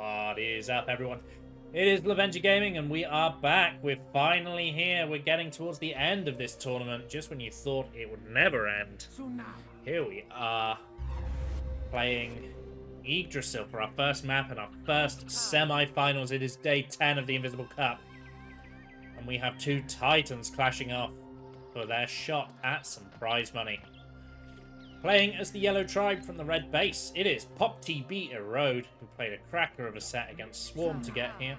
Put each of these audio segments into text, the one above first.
What is up, everyone? It is Lovenji Gaming, and we are back. We're finally here. We're getting towards the end of this tournament, just when you thought it would never end. Here we are, playing Yggdrasil for our first map and our first semi-finals. It is day 10 of the Invisible Cup. And we have two Titans clashing off for their shot at some prize money. Playing as the yellow tribe from the red base, it is Pop TB Erode, who played a cracker of a set against Swarm to get here.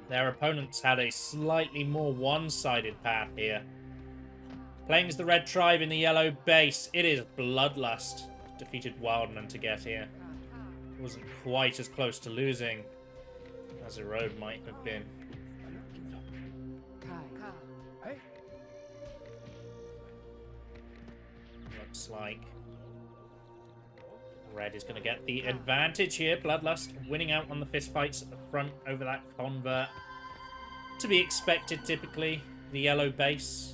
Their opponents had a slightly more one-sided path here. Playing as the red tribe in the yellow base, it is Bloodlust, defeated Wildman to get here. Wasn't quite as close to losing as Erode might have been. Looks like red is going to get the advantage here. Bloodlust winning out on the fistfights at the front over that convert. To be expected, typically. The yellow base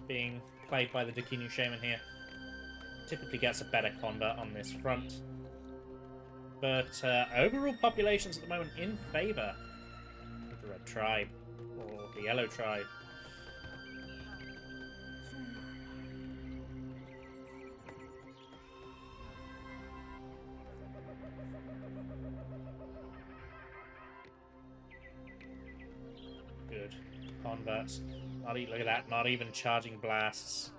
being played by the Dakinu Shaman here typically gets a better convert on this front. But overall populations at the moment in favour of the red tribe, or the yellow tribe. Good. Converts. Look at that, not even charging blasts.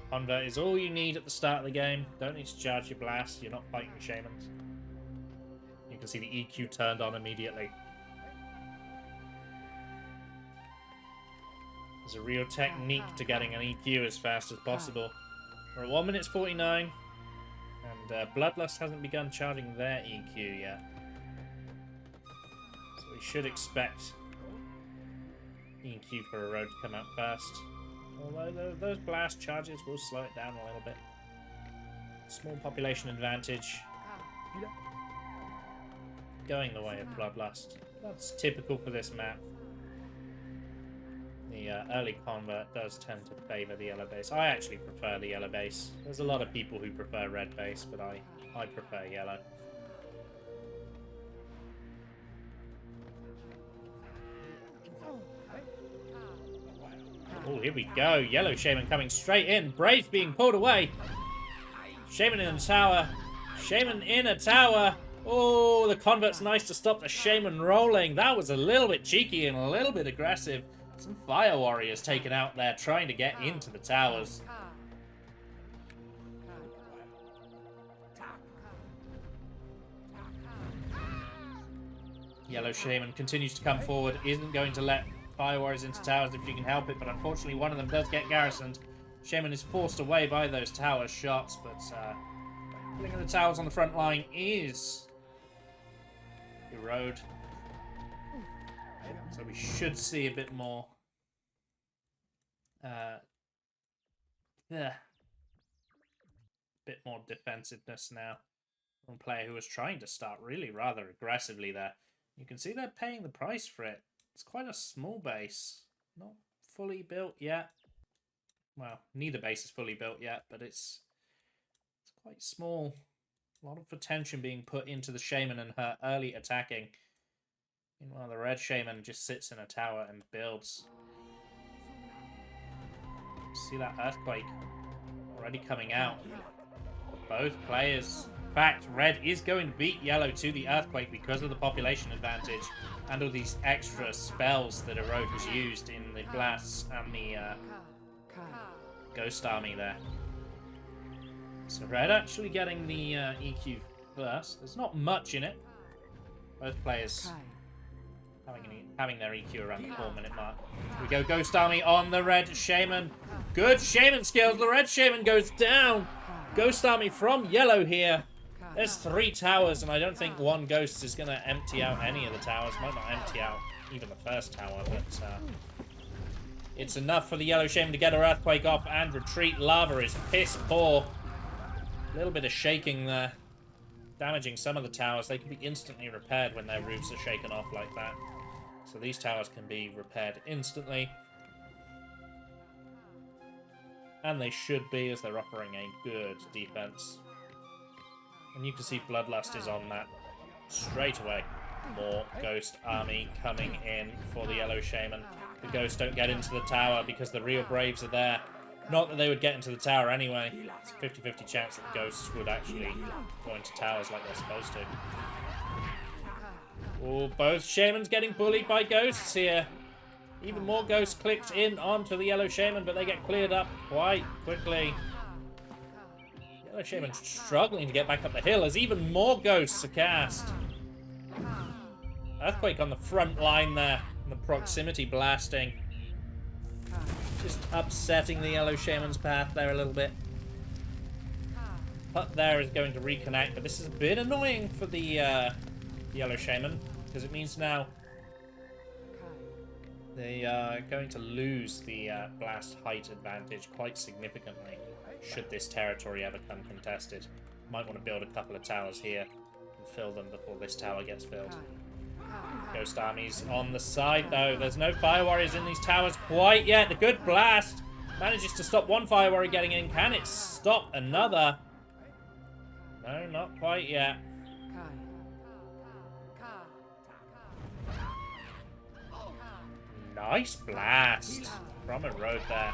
Convert is all you need at the start of the game. Don't need to charge your blast. You're not fighting shamans. You can see the EQ turned on immediately. There's a real technique to getting an EQ as fast as possible. We're at 1 minute 49, and Bloodlust hasn't begun charging their EQ yet. So we should expect EQ for Erode to come out first. Although those blast charges will slow it down a little bit. Small population advantage. Going the way of Bloodlust. That's typical for this map. The early convert does tend to favour the yellow base. I actually prefer the yellow base. There's a lot of people who prefer red base, but I prefer yellow. Oh, here we go. Yellow Shaman coming straight in. Brave being pulled away. Shaman in a tower. Shaman in a tower. Oh, the convert's nice to stop the Shaman rolling. That was a little bit cheeky and a little bit aggressive. Some Fire Warriors taken out there trying to get into the towers. Yellow Shaman continues to come forward. Isn't going to let Fire Warriors into towers if you can help it, but unfortunately one of them does get garrisoned. Shaman is forced away by those tower shots, but killing the towers on the front line is Erode. So we should see a bit more defensiveness now from a player who was trying to start really rather aggressively there. You can see they're paying the price for it. It's quite a small base. Not fully built yet. Well, neither base is fully built yet, but it's quite small. A lot of attention being put into the Shaman and her early attacking. Meanwhile, the red Shaman just sits in a tower and builds. See that Earthquake already coming out. Both players. In fact, red is going to beat yellow to the Earthquake because of the population advantage and all these extra spells that Erode has used in the blasts and the Ghost Army there. So red actually getting the EQ first. There's not much in it. Both players having their EQ around the 4-minute mark. Here we go, Ghost Army on the red Shaman. Good Shaman skills. The red Shaman goes down. Ghost Army from yellow here. There's 3 towers, and I don't think one Ghost is going to empty out any of the towers. Might not empty out even the first tower, but it's enough for the yellow Shaman to get her Earthquake off and retreat. Lava is piss poor. A little bit of shaking there. Damaging some of the towers. They can be instantly repaired when their roofs are shaken off like that. So these towers can be repaired instantly. And they should be, as they're offering a good defense. And you can see Bloodlust is on that straight away. More Ghost Army coming in for the Yellow Shaman. The Ghosts don't get into the tower because the real Braves are there. Not that they would get into the tower anyway. It's a 50-50 chance that the Ghosts would actually go into towers like they're supposed to. Oh, both Shamans getting bullied by Ghosts here. Even more Ghosts clicked in onto the Yellow Shaman, but they get cleared up quite quickly. Yellow Shaman struggling to get back up the hill as even more Ghosts are cast. Earthquake on the front line there. The proximity blasting. Just upsetting the Yellow Shaman's path there a little bit. Putt there is going to reconnect, but this is a bit annoying for the Yellow Shaman, because it means now they are going to lose the blast height advantage quite significantly should this territory ever come contested. Might want to build a couple of towers here and fill them before this tower gets filled. Ghost Armies on the side, though. There's no Fire Warriors in these towers quite yet. The good blast manages to stop one Fire Warrior getting in. Can it stop another? No, not quite yet. Nice blast from a road there.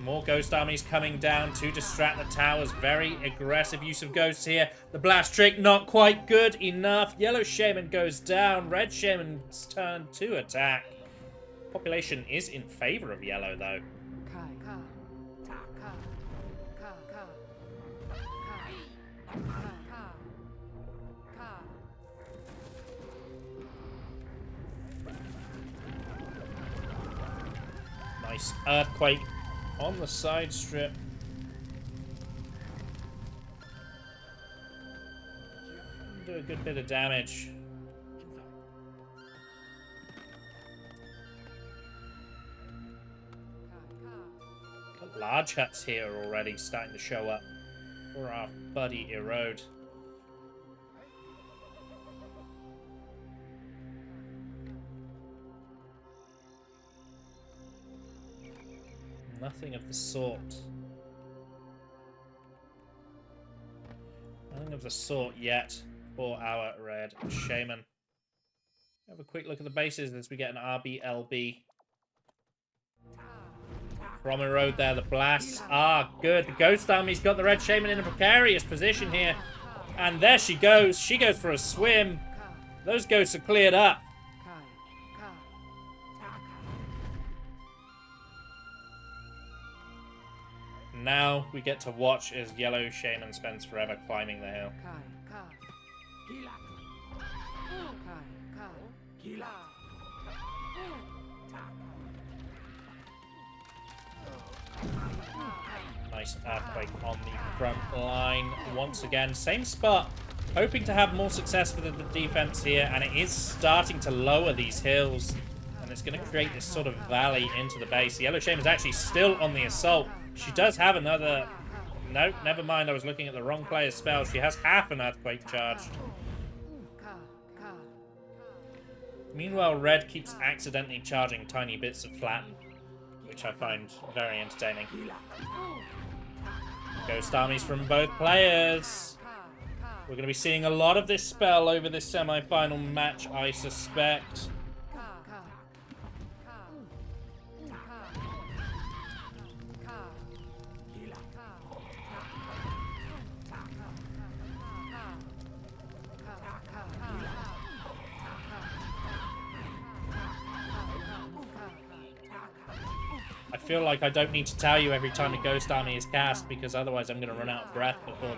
More Ghost Armies coming down to distract the towers. Very aggressive use of Ghosts here. The blast trick not quite good enough. Yellow Shaman goes down. Red Shaman's turn to attack. Population is in favor of Yellow, though. Nice Earthquake on the side strip. Do a good bit of damage. Got large huts here already starting to show up for our buddy Erode. Nothing of the sort. Nothing of the sort yet for our Red Shaman. Have a quick look at the bases as we get an RBLB. From a road there, the blasts are good. The Ghost Army's got the Red Shaman in a precarious position here. And there she goes. She goes for a swim. Those ghosts are cleared up. Now we get to watch as Yellow Shaman spends forever climbing the hill. Nice Earthquake on the front line once again. Same spot. Hoping to have more success for the defense here, and it is starting to lower these hills. And it's going to create this sort of valley into the base. The Yellow Shaman is actually still on the assault. She does have another... Nope, never mind. I was looking at the wrong player's spell. She has half an Earthquake charged. Meanwhile, Red keeps accidentally charging tiny bits of Flatten, which I find very entertaining. Ghost Armies from both players. We're going to be seeing a lot of this spell over this semi-final match, I suspect. I feel like I don't need to tell you every time a Ghost Army is cast, because otherwise I'm going to run out of breath before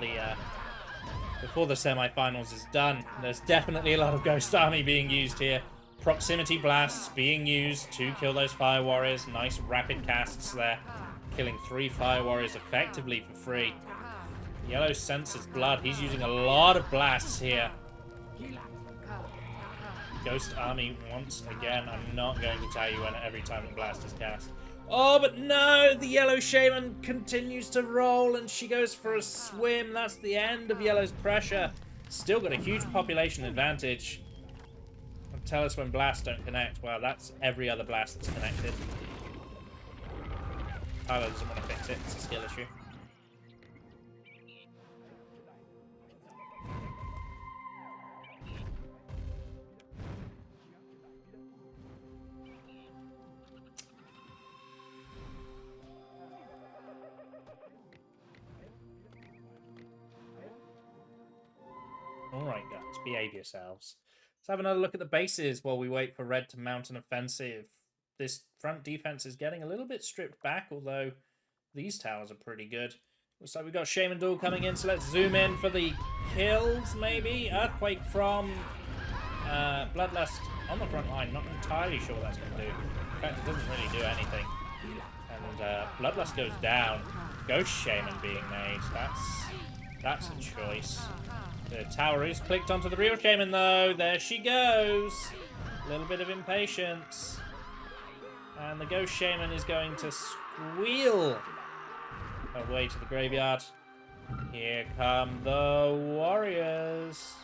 the semi-finals is done. There's definitely a lot of Ghost Army being used here. Proximity blasts being used to kill those Fire Warriors. Nice rapid casts there. Killing 3 Fire Warriors effectively for free. Yellow senses blood. He's using a lot of blasts here. Ghost Army once again. I'm not going to tell you when every time the blast is cast. Oh, but no! The Yellow Shaman continues to roll, and she goes for a swim. That's the end of Yellow's pressure. Still got a huge population advantage. Tell us when blasts don't connect. Well, that's every other blast that's connected. Tyler doesn't want to fix it. It's a skill issue. Alright, guys, behave yourselves. Let's have another look at the bases while we wait for Red to mount an offensive. This front defense is getting a little bit stripped back, although these towers are pretty good. Looks like we've got Shaman Duel coming in, so let's zoom in for the kills, maybe. Earthquake from Bloodlust on the front line. Not entirely sure what that's going to do. In fact, it doesn't really do anything. And Bloodlust goes down. Ghost Shaman being made. That's a choice. The tower is clicked onto the real Shaman, though. There she goes. A little bit of impatience. And the Ghost Shaman is going to squeal her way to the graveyard. Here come the warriors.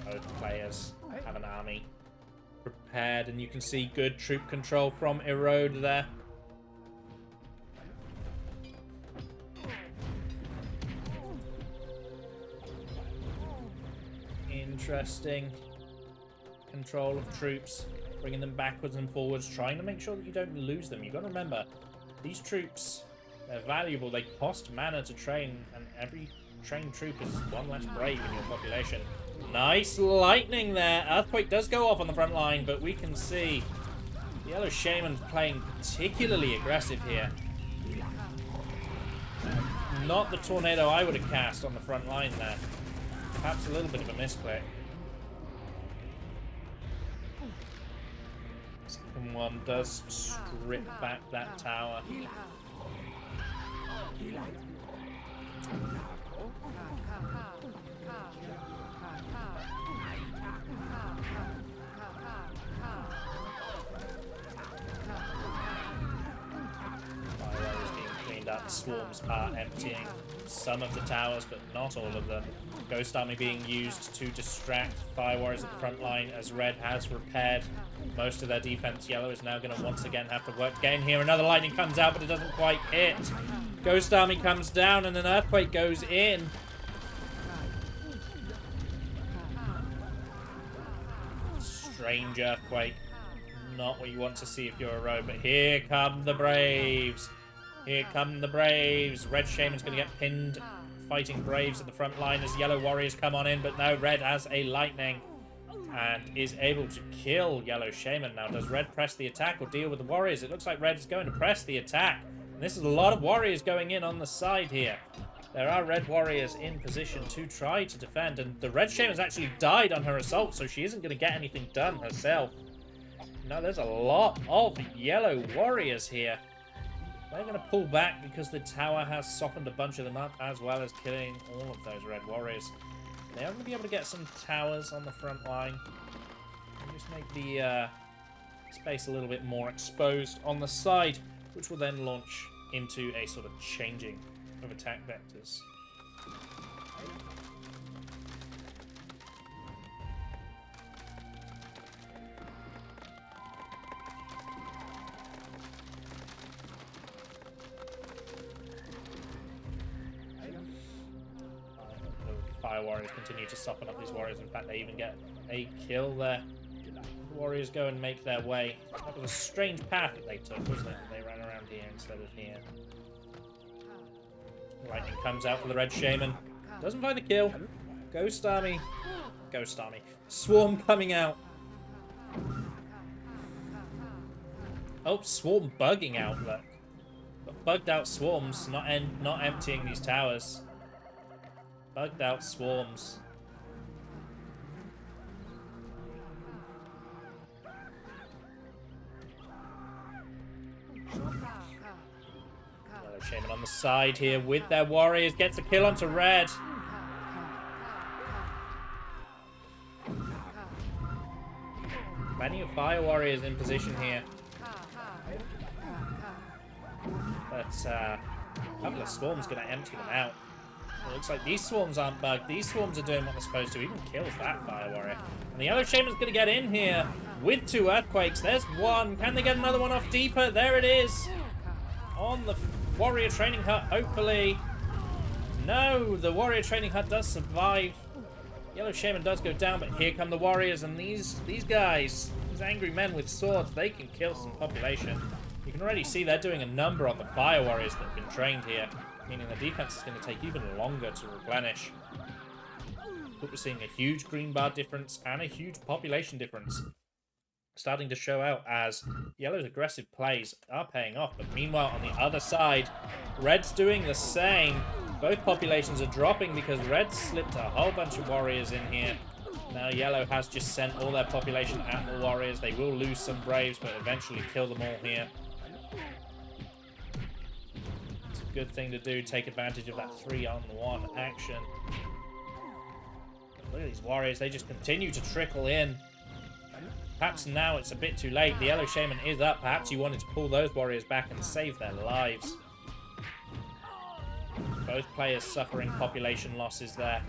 Both players have an army prepared, and you can see good troop control from Erode there. Interesting control of troops, bringing them backwards and forwards, trying to make sure that you don't lose them. You've got to remember, these troops, they're valuable, they cost mana to train, and every trained troop is one less brave in your population. Nice lightning there. Earthquake does go off on the front line, but we can see the Yellow Shaman's playing particularly aggressive here. Not the tornado I would have cast on the front line there. Perhaps a little bit of a misclick. Second one does strip back that tower. That swarms are emptying some of the towers, but not all of them. Ghost Army being used to distract Fire Warriors at the front line, as Red has repaired most of their defense. Yellow is now going to once again have to work again here. Another lightning comes out, but it doesn't quite hit. Ghost Army comes down, and an Earthquake goes in. Strange Earthquake. Not what you want to see if you're a rogue, but here come the Braves. Here come the Braves. Red Shaman's going to get pinned fighting Braves at the front line as Yellow Warriors come on in, but no, Red has a lightning and is able to kill Yellow Shaman. Now, does Red press the attack or deal with the Warriors? It looks like Red is going to press the attack. And this is a lot of Warriors going in on the side here. There are Red Warriors in position to try to defend, and the Red Shaman's actually died on her assault, so she isn't going to get anything done herself. Now, there's a lot of Yellow Warriors here. They're going to pull back because the tower has softened a bunch of them up, as well as killing all of those Red Warriors. They are going to be able to get some towers on the front line and just make the space a little bit more exposed on the side, which will then launch into a sort of changing of attack vectors. Fire Warriors continue to soften up these Warriors. In fact, they even get a kill there. The Warriors go and make their way. That was a strange path that they took, wasn't it? They ran around here instead of here. Lightning comes out for the Red Shaman. Doesn't find the kill. Ghost Army. Ghost Army. Swarm coming out. Oh, Swarm bugging out, look. But bugged out Swarms, not emptying these towers. Bugged out Swarms. Yellow Shaman on the side here with their Warriors. Gets a kill onto Red. Plenty of Fire Warriors in position here. But a couple of Swarms going to empty them out. It looks like these Swarms aren't bugged. These Swarms are doing what they're supposed to. Even kills that Fire Warrior. And the Yellow Shaman's going to get in here with 2 Earthquakes. There's one. Can they get another one off deeper? There it is. On the Warrior Training Hut, hopefully. No, the Warrior Training Hut does survive. Yellow Shaman does go down, but here come the Warriors. And these guys, These angry men with swords, they can kill some population. You can already see they're doing a number on the fire warriors that have been trained here, meaning the defense is going to take even longer to replenish. But we're seeing a huge green bar difference and a huge population difference starting to show out as Yellow's aggressive plays are paying off. But meanwhile, on the other side, Red's doing the same. Both populations are dropping because Red slipped a whole bunch of warriors in here. Now Yellow has just sent all their population at the warriors. They will lose some Braves, but eventually kill them all here. It's a good thing to do, take advantage of that 3-on-1 action. Look at these warriors, they just continue to trickle in. Perhaps now it's a bit too late. The Yellow Shaman is up. Perhaps you wanted to pull those warriors back and save their lives. Both players suffering population losses there.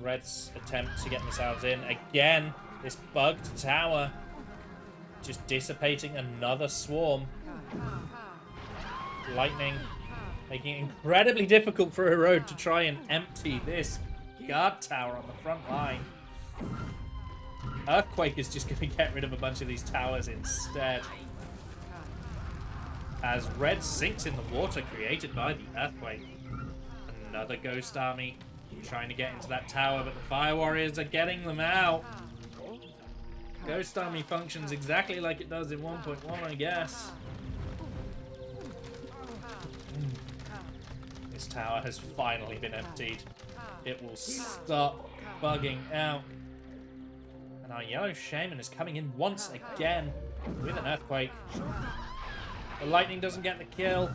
Red's attempt to get themselves in. Again, this bugged tower just dissipating another swarm. Lightning making it incredibly difficult for Erode to try and empty this guard tower on the front line. Earthquake is just going to get rid of a bunch of these towers instead. As Red sinks in the water created by the earthquake. Another ghost army trying to get into that tower, but the fire warriors are getting them out. Ghost army functions exactly like it does in 1.1, I guess. This tower has finally been emptied. It will stop bugging out. And our Yellow Shaman is coming in once again with an earthquake. The lightning doesn't get the kill.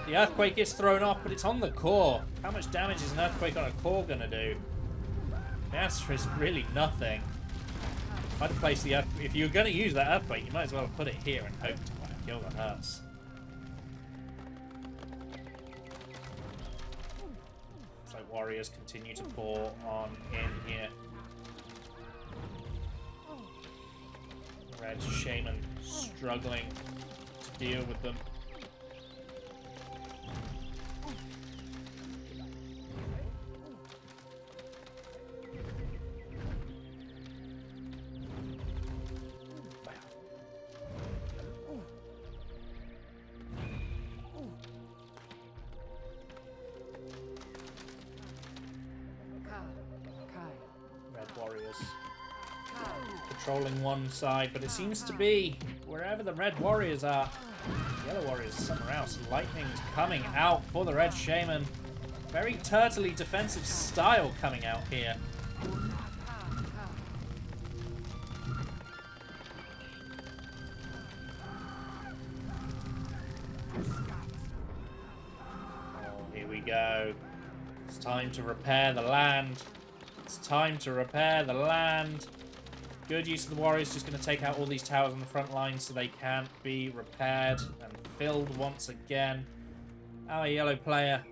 The earthquake is thrown off, but it's on the core. How much damage is an earthquake on a core gonna do? The answer is really nothing. I'd have placed the earthquake. If you're gonna use that earthquake, you might as well put it here and hope to kill the hearts. So warriors continue to pour on in here. Red Shaman struggling to deal with them. Red warriors patrolling one side, but it seems to be wherever the red warriors are, yellow warriors somewhere else. Lightning's coming out for the Red Shaman. Very turtley defensive style coming out here. Oh, here we go. It's time to repair the land. It's time to repair the land. Good use of the warriors, just going to take out all these towers on the front line so they can't be repaired and filled once again. Our yellow player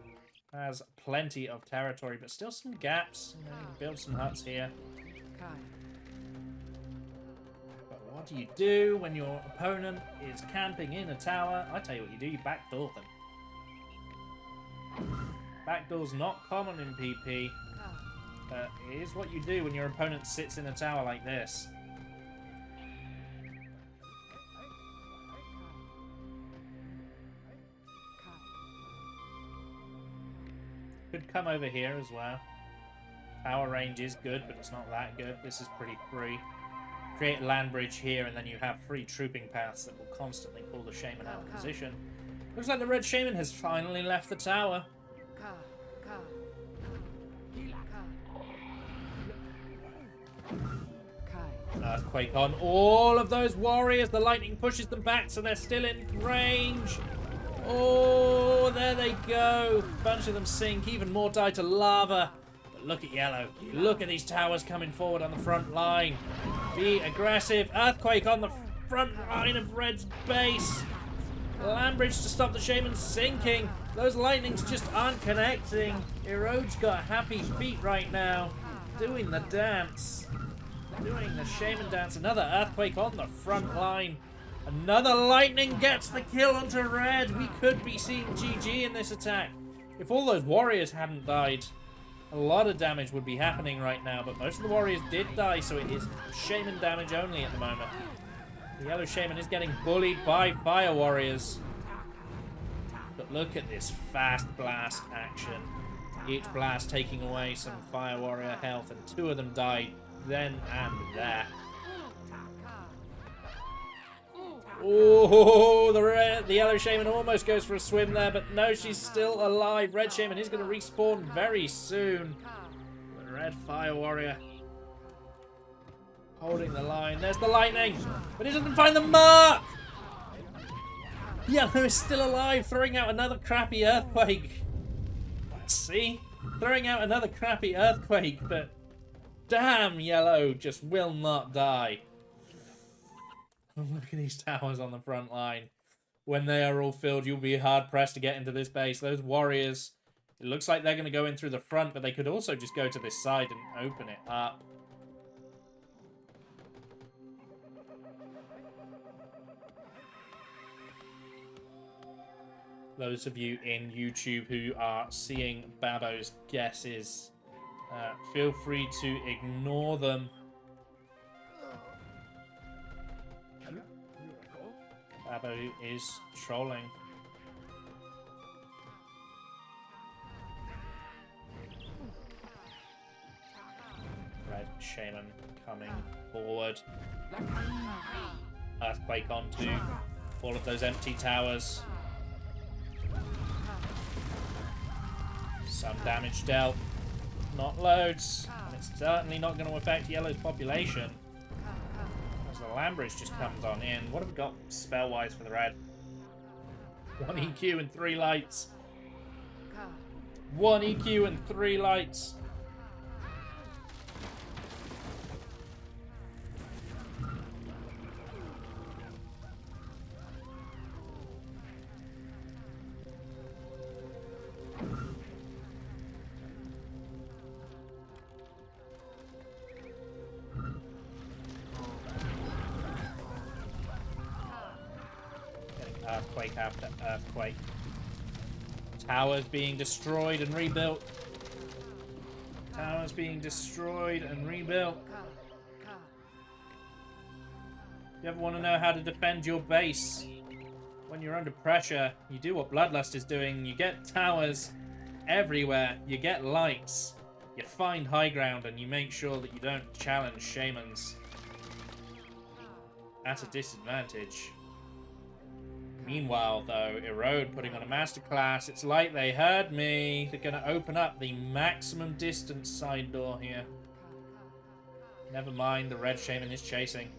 has plenty of territory, but still some gaps. You know, you can build some huts here. But what do you do when your opponent is camping in a tower? I tell you what you do, you backdoor them. Backdoor's not common in PP. It is what you do when your opponent sits in a tower like this. Could come over here as well. Tower range is good, but it's not that good. This is pretty free. Create a land bridge here, and then you have free trooping paths that will constantly pull the Shaman out of position. Looks like the Red Shaman has finally left the tower. Earthquake on all of those warriors. The lightning pushes them back, so they're still in range. Oh, there they go. A bunch of them sink. Even more die to lava. But look at yellow. Look at these towers coming forward on the front line. Be aggressive. Earthquake on the front line of red's base. Land bridge to stop the Shaman sinking. Those lightnings just aren't connecting. Erode's got happy feet right now. Doing the dance. Doing the Shaman dance. Another earthquake on the front line. Another lightning gets the kill onto red. We could be seeing GG in this attack. If all those warriors hadn't died, A lot of damage would be happening right now, but most of the warriors did die, so it is shaman damage only at the moment. The yellow shaman is getting bullied by fire warriors. But look at this fast blast action. Each blast taking away some fire warrior health, and 2 of them died then and there. Oh, the yellow shaman almost goes for a swim there, but no, she's still alive. Red shaman is going to respawn very soon. The red fire warrior holding the line. There's the lightning, but he doesn't find the mark. Yellow is still alive, throwing out another crappy earthquake. See? Throwing out another crappy earthquake, but damn, yellow just will not die. Look at these towers on the front line. When they are all filled, you'll be hard-pressed to get into this base. Those warriors, it looks like they're going to go in through the front, but they could also just go to this side and open it up. Those of you in YouTube who are seeing Babo's guesses, feel free to ignore them. Babo is trolling. Red shaman coming forward. Earthquake onto all of those empty towers. Some damage dealt. Not loads. And it's certainly not going to affect yellow's population. As the land bridge just comes on in. What have we got spell-wise for the red? 1 EQ and 3 lights. 1 EQ and 3 lights. Earthquake after earthquake. Towers being destroyed and rebuilt. Towers being destroyed and rebuilt. You ever want to know how to defend your base when you're under pressure? You do what Bloodlust is doing. You get towers everywhere. You get lights. You find high ground and you make sure that you don't challenge shamans at a disadvantage. Meanwhile, though, Erode putting on a masterclass. It's like they heard me. They're going to open up the maximum distance side door here. Never mind, the red shaman is chasing.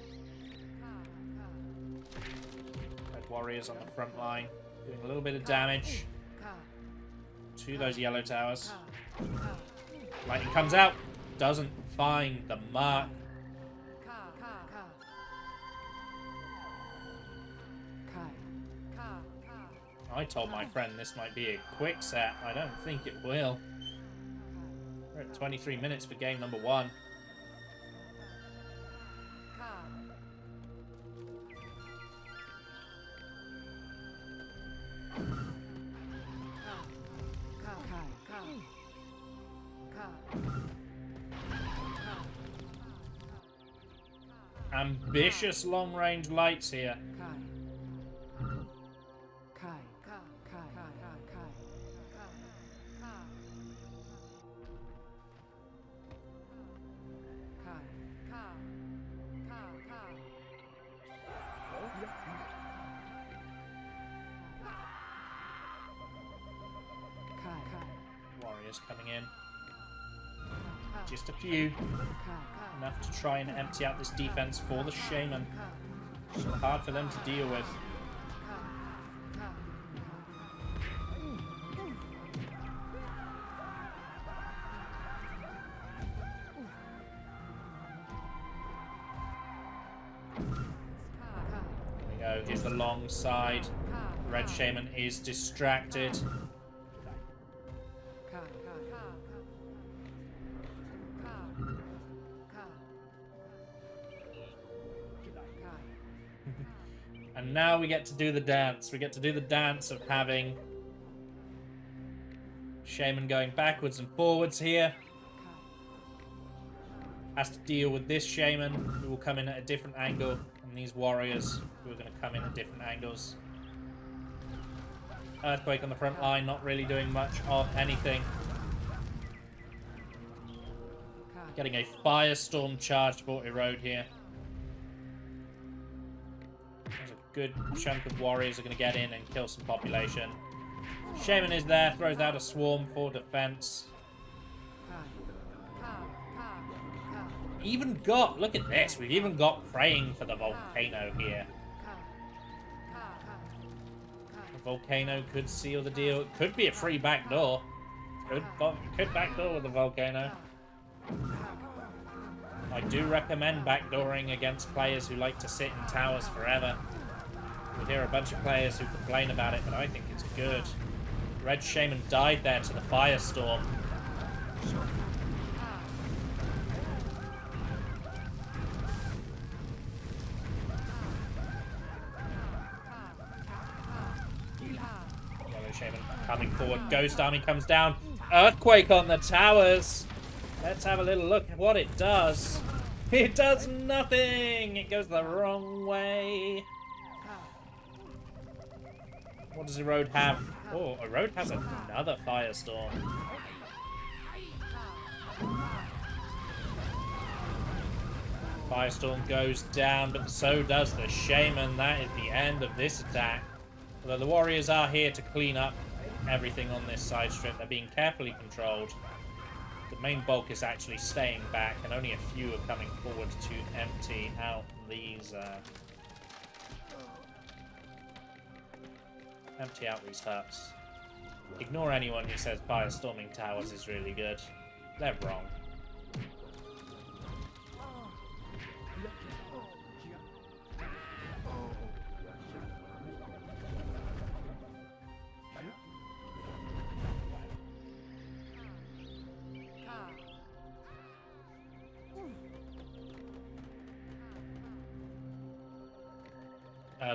Red warriors on the front line, doing a little bit of damage to those yellow towers. Lightning comes out, doesn't find the mark. I told my friend this might be a quick set. I don't think it will. We're at 23 minutes for game number 1. Ambitious long-range lights here. Warriors coming in. Just a few. Enough to try and empty out this defense for the shaman. So hard for them to deal with. Here we go. Here's the long side. The red shaman is distracted. And now we get to do the dance. We get to do the dance of having Shaman going backwards and forwards here. Has to deal with this Shaman, who will come in at a different angle, and these warriors, who are going to come in at different angles. Earthquake on the front line, not really doing much of anything. Getting a Firestorm charged for Erode here. There's a good chunk of warriors are going to get in and kill some population. Shaman is there, throws out a swarm for defense. Even got, look at this, we've even got praying for the volcano here. The volcano could seal the deal. It could be a free backdoor. Could backdoor with the volcano. I do recommend backdooring against players who like to sit in towers forever. We hear a bunch of players who complain about it, but I think it's good. Red Shaman died there to the Firestorm. Yellow Shaman coming forward. Ghost Army comes down. Earthquake on the towers. Let's have a little look at what it does. It does nothing. It goes the wrong way. What does Erode have? Oh, Erode has another Firestorm. Firestorm goes down, but so does the Shaman. That is the end of this attack. Although the warriors are here to clean up everything on this side strip. They're being carefully controlled. The main bulk is actually staying back, and only a few are coming forward to empty out these huts. Ignore anyone who says Firestorming towers is really good. They're wrong.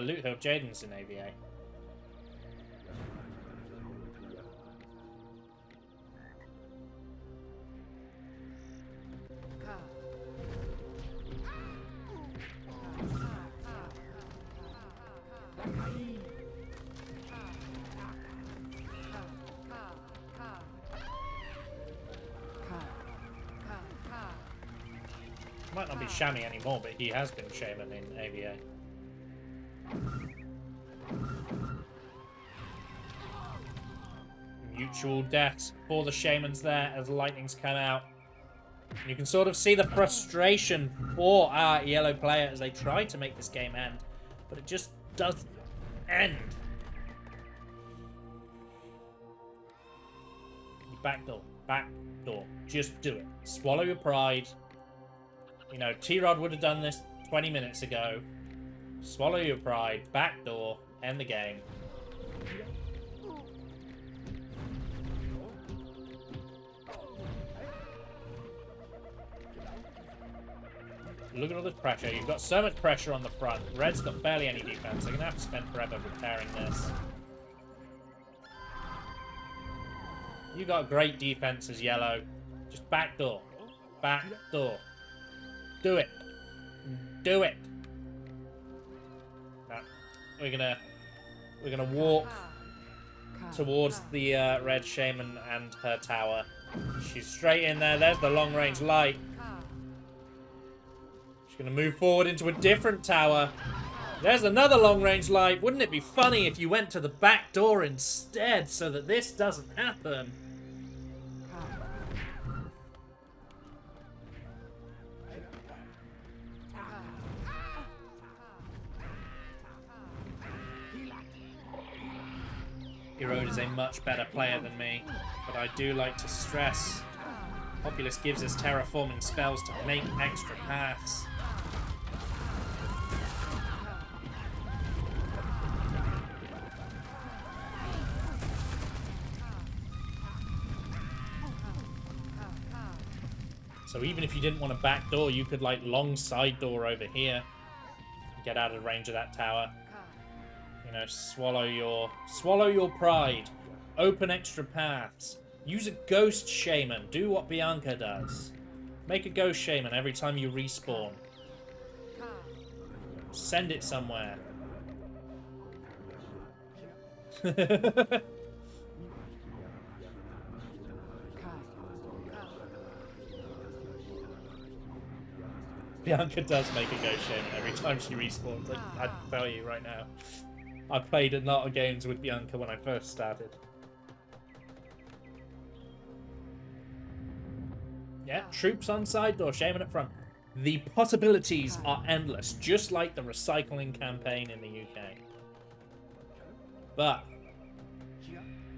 Loot Hill Jaden's in AVA. Might not be Shami anymore, but he has been Shaman in AVA. Mutual deaths for the Shamans there as lightnings come out. And you can sort of see the frustration for our yellow player as they try to make this game end, but it just doesn't end. Backdoor, backdoor. Just do it. Swallow your pride. You know, T-Rod would have done this 20 minutes ago. Swallow your pride, backdoor, end the game. Look at all this pressure. You've got so much pressure on the front. Red's got barely any defense. They're going to have to spend forever repairing this. You got great defense as yellow. Just backdoor. Backdoor. Do it. Do it. Now, we're gonna walk towards the red shaman and her tower. She's straight in there. There's the long range light. She's gonna move forward into a different tower. There's another long range light. Wouldn't it be funny if you went to the back door instead so that this doesn't happen? Erode is a much better player than me, but I do like to stress Populous gives us terraforming spells to make extra paths. So even if you didn't want a back door, you could like long side door over here and get out of range of that tower. You know, swallow your pride. Open extra paths. Use a ghost shaman. Do what Bianca does. Make a ghost shaman every time you respawn. Send it somewhere. Bianca does make a ghost shaman every time she respawns. I tell you right now. I played a lot of games with Bianca when I first started. Yeah, troops on side door, shaman at front. The possibilities are endless, just like the recycling campaign in the UK. But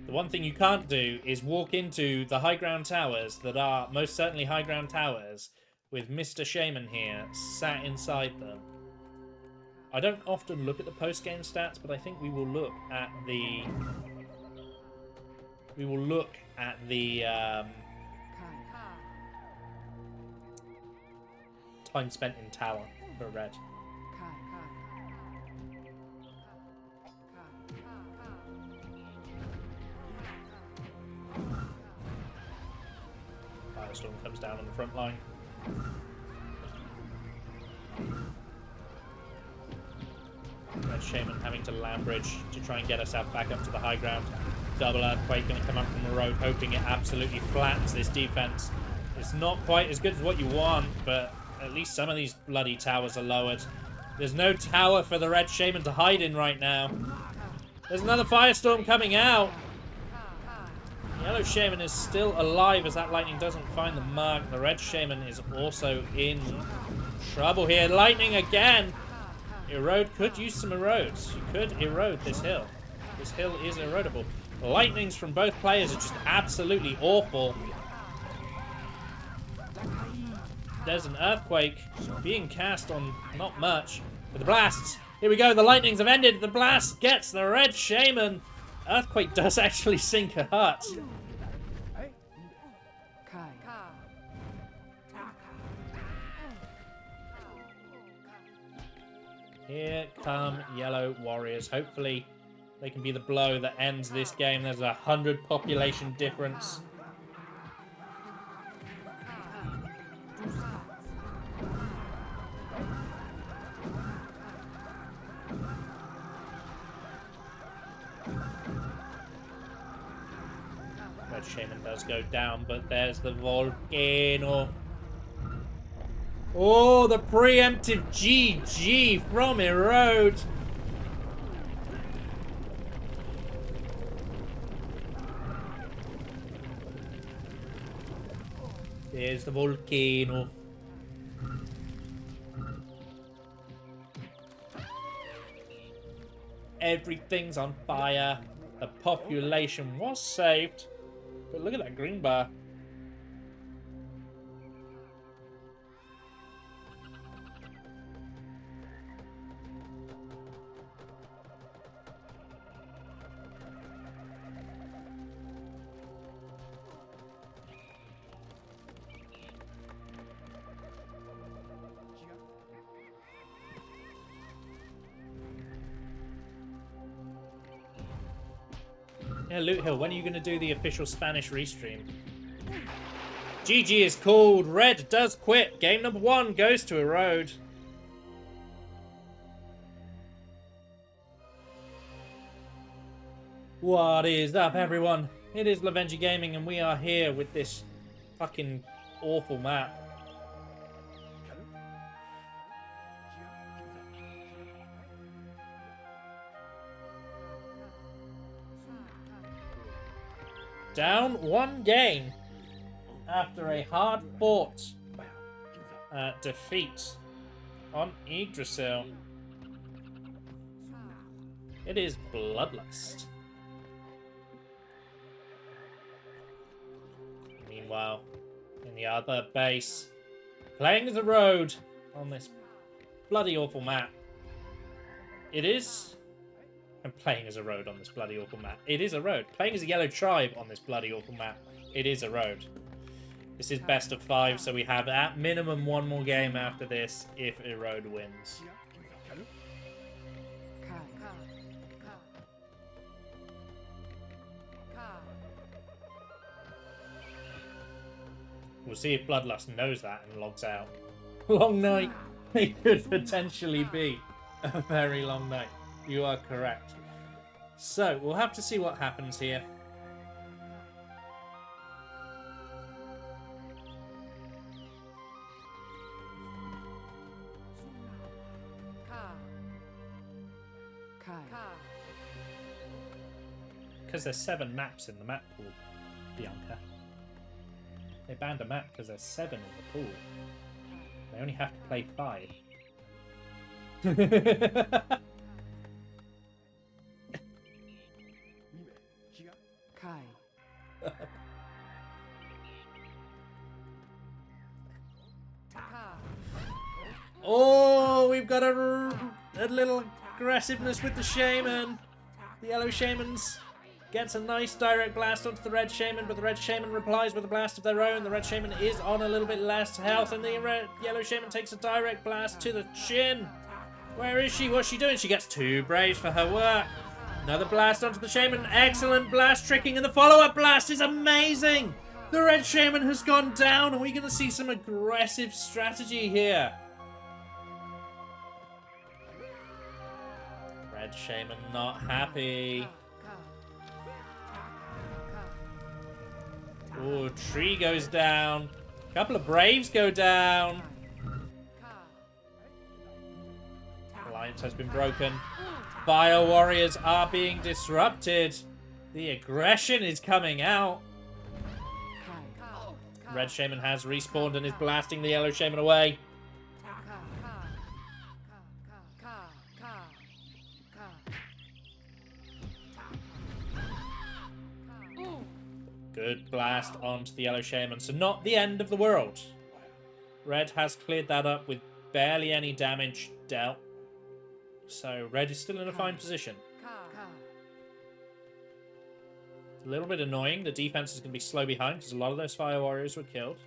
the one thing you can't do is walk into the high ground towers that are most certainly high ground towers with Mr. Shaman here sat inside them. I don't often look at the post-game stats, but I think we will look at the... time spent in tower for red. Firestorm comes down on the front line. Red Shaman having to land bridge to try and get us out back up to the high ground. Double Earthquake going to come up from the road, hoping it absolutely flattens this defense. It's not quite as good as what you want, but at least some of these bloody towers are lowered. There's no tower for the Red Shaman to hide in right now. There's another Firestorm coming out. Yellow Shaman is still alive as that lightning doesn't find the mark. The Red Shaman is also in trouble here. Lightning again. Erode could use some erodes. You could erode this hill. This hill is erodable. Lightnings from both players are just absolutely awful. There's an Earthquake being cast on not much. But the blasts. Here we go. The lightnings have ended. The blast gets the Red Shaman. Earthquake does actually sink a hut. Here come Yellow Warriors. Hopefully they can be the blow that ends this game. There's 100 population difference. Red Shaman does go down, but there's the volcano. Oh, the preemptive GG from Erode. There's the volcano. Everything's on fire. The population was saved. But look at that green bar. Yeah, Loot Hill, when are you going to do the official Spanish restream? GG is called. Red does quit. Game number 1 goes to Erode. What is up, everyone? It is Lovenji Gaming, and we are here with this fucking awful map. Down 1 game after a hard-fought defeat on Yggdrasil. It is Bloodlust. Meanwhile, in the other base, playing as Erode on this bloody awful map. It is... And playing as Erode on this bloody awful map. It is Erode. Playing as a Yellow Tribe on this bloody awful map. It is Erode. This is best of 5, so we have at minimum 1 more game after this if Erode wins. We'll see if Bloodlust knows that and logs out. Long night. It could potentially be a very long night. You are correct. So, we'll have to see what happens here. Because there's 7 maps in the map pool, Bianca. They banned a map because there's 7 in the pool. They only have to play 5. Oh, we've got a little aggressiveness with the Shaman. The yellow Shaman's gets a nice direct blast onto the red Shaman, but the red Shaman replies with a blast of their own. The red Shaman is on a little bit less health, and the yellow Shaman takes a direct blast to the chin. Where is she? What's she doing? She gets 2 Braves for her work. Another blast onto the Shaman. Excellent blast tricking, and the follow-up blast is amazing. The red Shaman has gone down, and we're going to see some aggressive strategy here. Red Shaman not happy. Oh, tree goes down. A couple of Braves go down. Alliance has been broken. Bio Warriors are being disrupted. The aggression is coming out. Red Shaman has respawned and is blasting the yellow Shaman away. Good blast onto the yellow Shaman. So not the end of the world. Red has cleared that up with barely any damage dealt. So red is still in a fine position. A little bit annoying. The defense is going to be slow behind because a lot of those fire warriors were killed.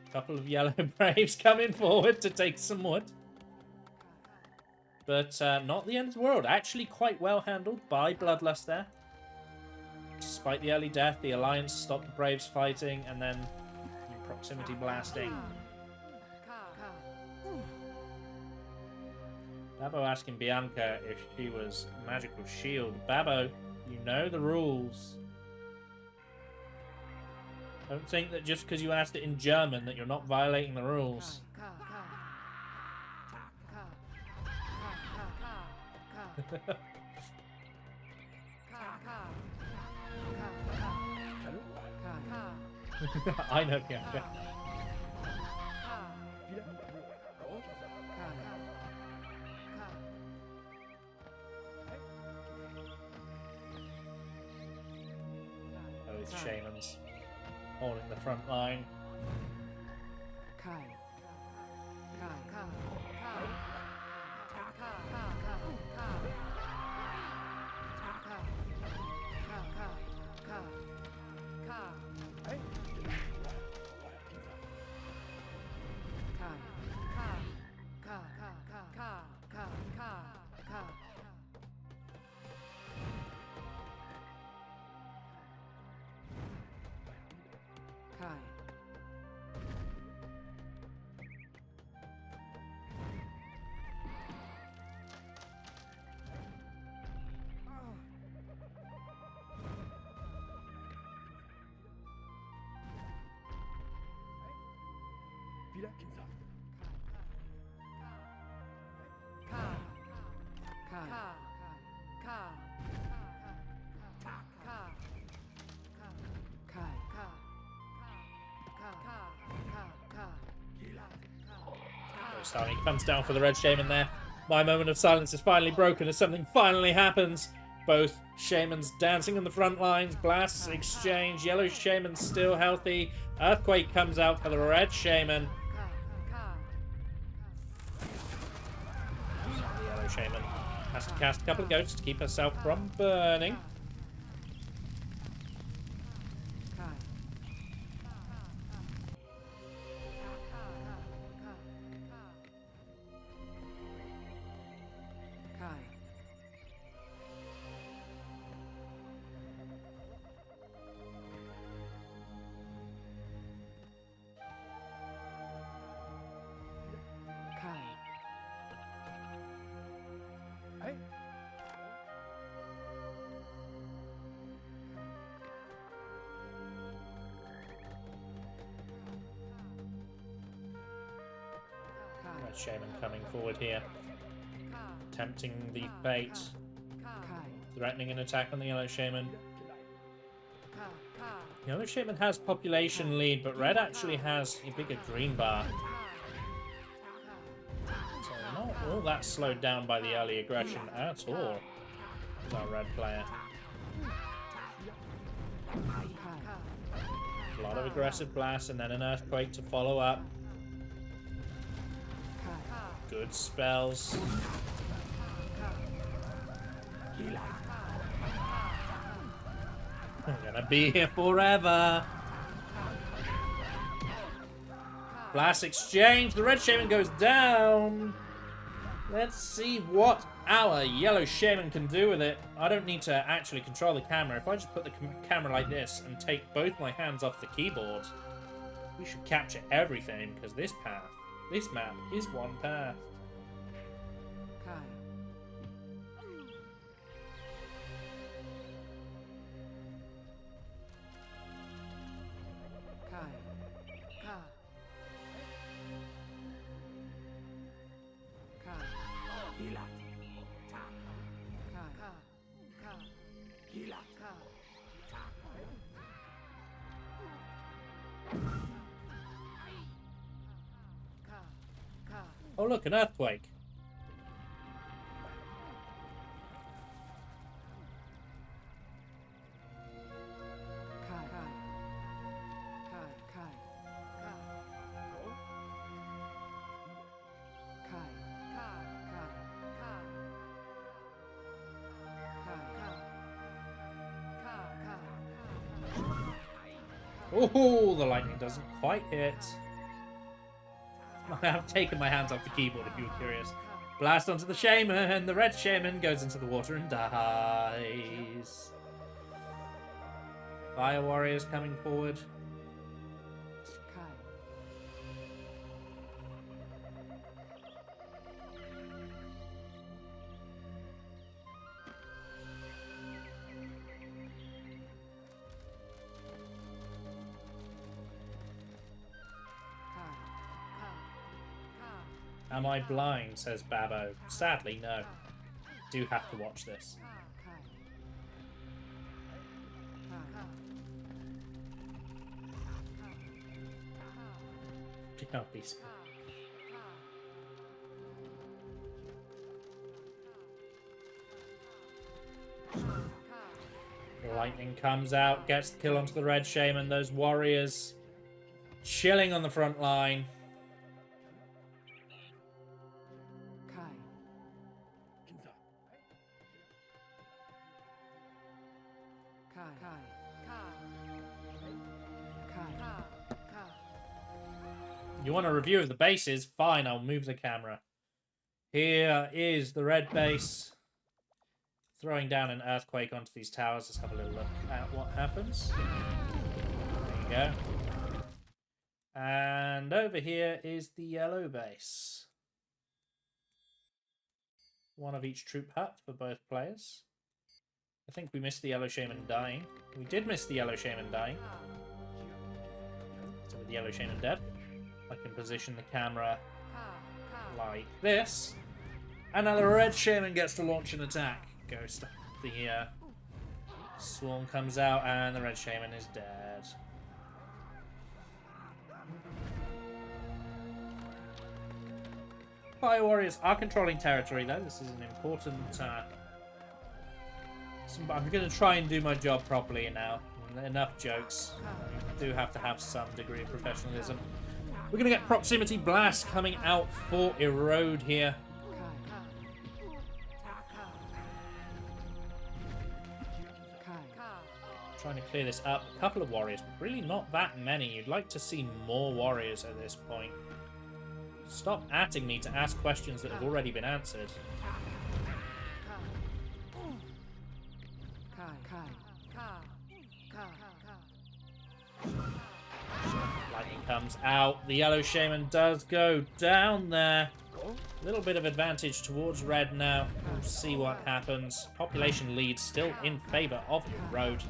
A couple of yellow Braves coming forward to take some wood. But not the end of the world. Actually quite well handled by Bloodlust there. Despite the early death, the Alliance stopped the Braves fighting and then proximity blasting. Babbo asking Bianca if she was magical shield. Babbo, you know the rules. Don't think that just because you asked it in German that you're not violating the rules. I know, yeah. Both Shamans holding the front line. He comes down for the red Shaman there. My moment of silence is finally broken as something finally happens. Both Shamans dancing on the front lines. Blasts exchange. Yellow Shaman's still healthy. Earthquake comes out for the red Shaman. The yellow Shaman has to cast a couple of ghosts to keep herself from burning. Red Shaman coming forward here. Tempting the fate. Threatening an attack on the Yellow Shaman. Yellow Shaman has population lead, but Red actually has a bigger green bar. So not all that slowed down by the early aggression at all. Is our Red player. A lot of aggressive blasts and then an Earthquake to follow up. Good spells. I'm gonna be here forever. Blast exchange. The Red Shaman goes down. Let's see what our Yellow Shaman can do with it. I don't need to actually control the camera. If I just put the camera like this and take both my hands off the keyboard, we should capture everything, because this map is one path. Oh look, an Earthquake. Oh, the lightning doesn't quite hit. I have taken my hands off the keyboard if you were curious. Blast onto the Shaman. The Red Shaman goes into the water and dies. Fire Warriors coming forward. Am I blind, says Babbo. Sadly, no. Do have to watch this. Oh, these. Lightning comes out, gets the kill onto the Red Shaman. Those warriors chilling on the front line. You want a review of the bases? Fine, I'll move the camera. Here is the red base. Throwing down an Earthquake onto these towers. Let's have a little look at what happens. There you go. And over here is the yellow base. One of each troop hut for both players. I think we missed the Yellow Shaman dying. We did miss the Yellow Shaman dying. So with the Yellow Shaman dead, I can position the camera like this. And now the Red Shaman gets to launch an attack. Ghost. The Swarm comes out and the Red Shaman is dead. Fire Warriors are controlling territory though. This is an important... I'm going to try and do my job properly now. Enough jokes. We do have to have some degree of professionalism. We're going to get Proximity Blast coming out for Erode here. Trying to clear this up. A couple of warriors, but really not that many. You'd like to see more warriors at this point. Stop atting me to ask questions that have already been answered. Lightning comes out. The Yellow Shaman does go down there. A little bit of advantage towards red now. We'll see what happens. Population lead still in favour of Erode.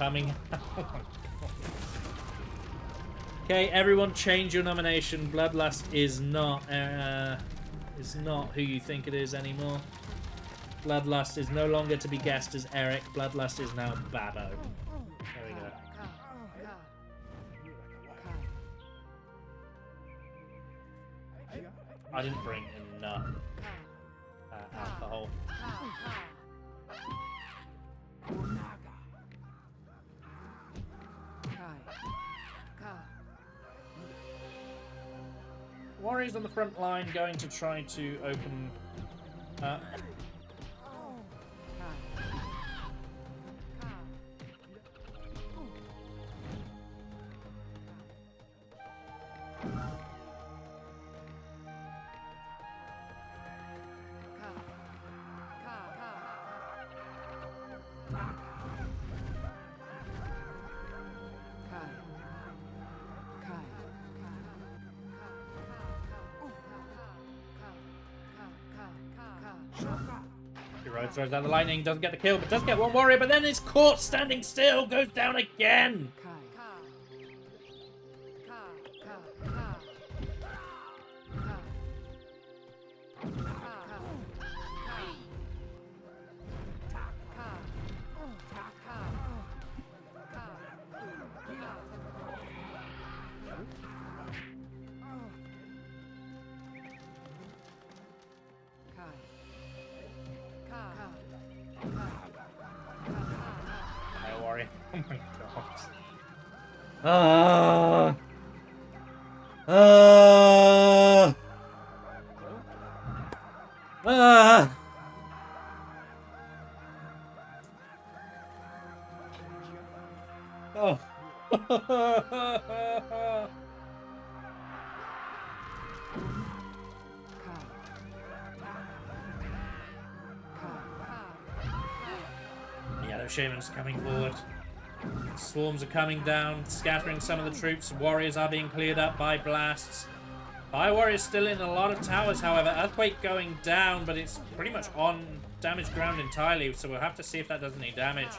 coming. Okay, everyone change your nomination. Bloodlust is not who you think it is anymore. Bloodlust is no longer to be guessed as Eric. Bloodlust is now Babbo. There we go. I didn't bring enough alcohol. Warriors on the front line going to try to open throws down the lightning, doesn't get the kill, but does get one warrior, but then is caught standing still, goes down again. Oh my god. Oh. The Yellow Shaman's coming forward. Swarms are coming down, scattering some of the troops. Warriors are being cleared up by blasts. Fire Warriors still in a lot of towers, however. Earthquake going down, but it's pretty much on damaged ground entirely, so we'll have to see if that does any damage.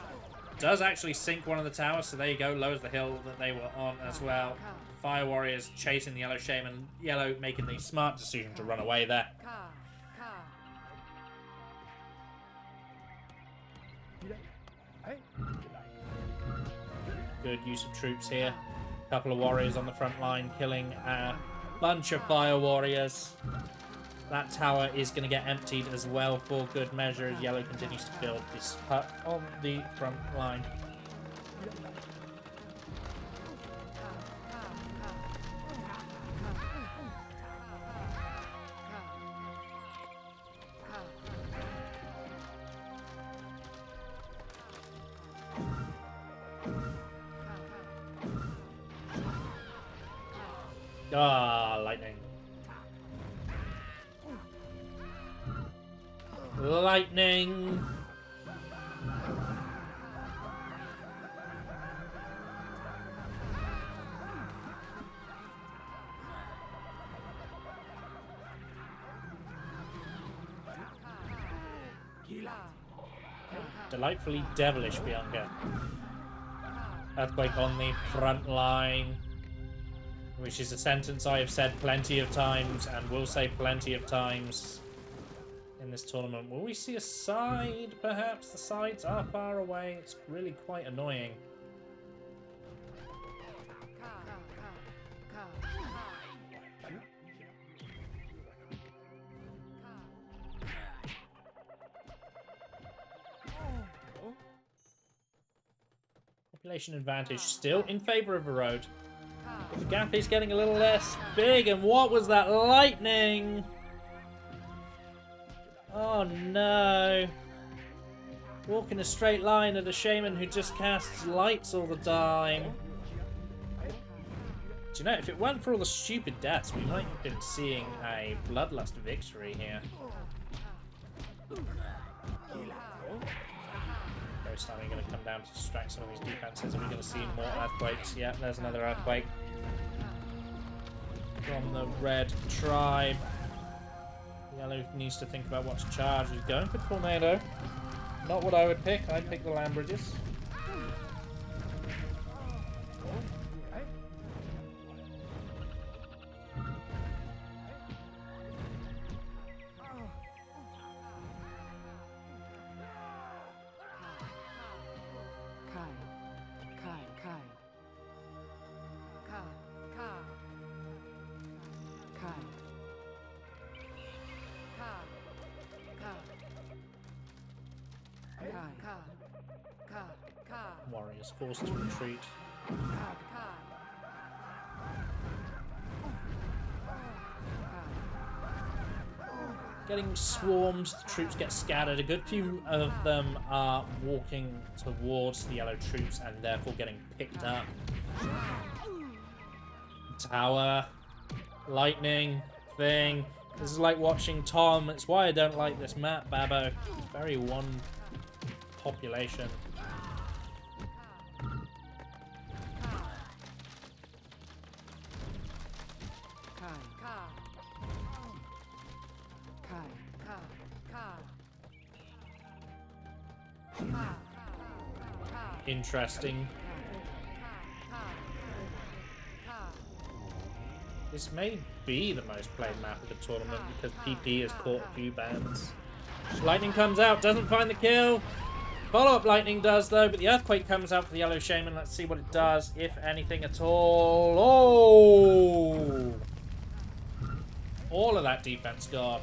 Does actually sink one of the towers, so there you go, lowers the hill that they were on as well. Fire Warriors chasing the Yellow Shaman. Yellow making the smart decision to run away there. Good use of troops here. A couple of warriors on the front line killing a bunch of fire warriors. That tower is going to get emptied as well for good measure as Yellow continues to build this hut on the front line. Ah, lightning. Lightning. Delightfully devilish, Bianca. Earthquake on the front line. Which is a sentence I have said plenty of times and will say plenty of times in this tournament. Will we see a side, perhaps? The sides are far away. It's really quite annoying. Population advantage still in favor of a road. But the gap is getting a little less big, and what was that lightning? Oh no. Walk in a straight line at a shaman who just casts lights all the time. Do you know, if it weren't for all the stupid deaths, we might have been seeing a bloodlust victory here. Ghost Army going to come down to distract some of these defenses. Are we going to see more earthquakes? Yeah, there's another earthquake. From the red tribe. Yellow needs to think about what to charge. He's going for Tornado. Not what I would pick. I'd pick the land bridges. is forced to retreat. Getting swarmed, the troops get scattered. A good few of them are walking towards the yellow troops and therefore getting picked up. Tower, lightning, thing. This is like watching Tom. It's why I don't like this map, Babbo. It's very one population. Interesting. This may be the most played map of the tournament because PP has caught a few bans. Lightning comes out, doesn't find the kill. Follow-up lightning does though, but the earthquake comes out for the yellow shaman. Let's see what it does, if anything at all. Oh! All of that defense gone.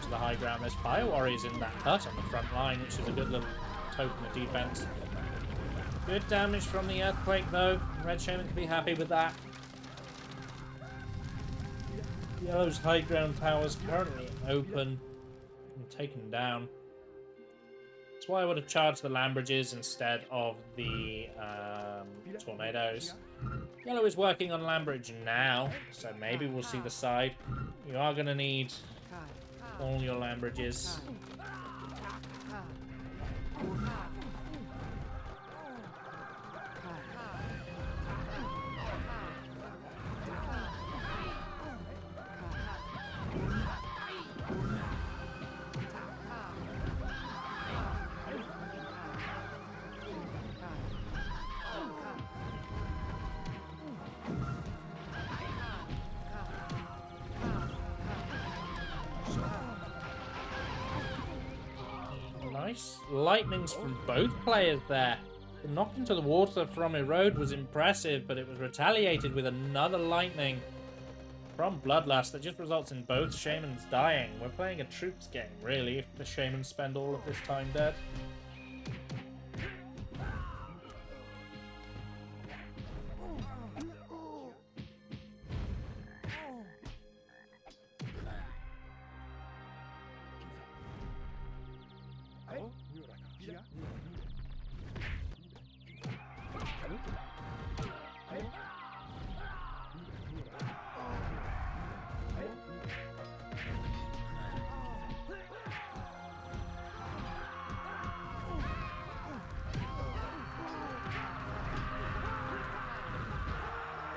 The high ground. There's fire warriors in that hut on the front line, which is a good little token of defense. Good damage from the earthquake though. Red shaman can be happy with that. Yellow's high ground towers currently open and taken down. That's why I would have charged the land bridges instead of the tornadoes. Yellow is working on land bridge now, so maybe we'll see the side. You are going to need all your land bridges. Nice lightnings from both players there. The knock into the water from Erode was impressive, but it was retaliated with another lightning from Bloodlust that just results in both shamans dying. We're playing a troops game, really, if the shamans spend all of this time dead.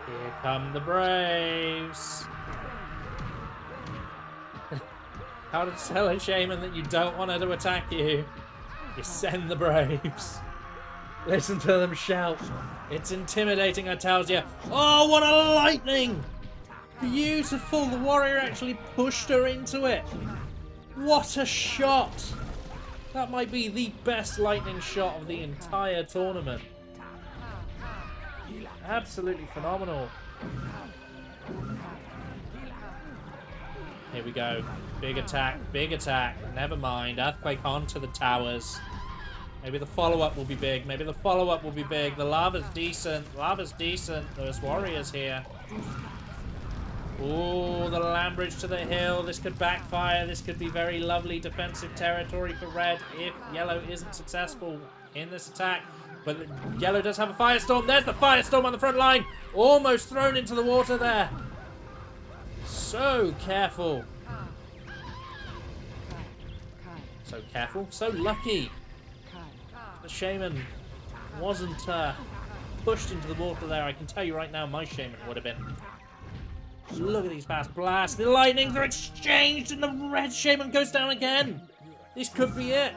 Here come the Braves. How to tell a shaman that you don't want her to attack you? You send the Braves. Listen to them shout. It's intimidating, I tell you. Oh, what a lightning! Beautiful. The warrior actually pushed her into it. What a shot. That might be the best lightning shot of the entire tournament. Absolutely phenomenal. Here we go. Big attack, big attack. Never mind. Earthquake onto the towers. Maybe the follow-up will be big. Maybe the follow-up will be big. The lava's decent. Lava's decent. There's warriors here. Ooh, the land bridge to the hill. This could backfire. This could be very lovely defensive territory for red if yellow isn't successful in this attack. But yellow does have a firestorm. There's the firestorm on the front line. Almost thrown into the water there. So careful. So careful. So lucky. The shaman wasn't pushed into the water there. I can tell you right now, my shaman would have been. Look at these fast blasts. The lightnings are exchanged and the red shaman goes down again. This could be it.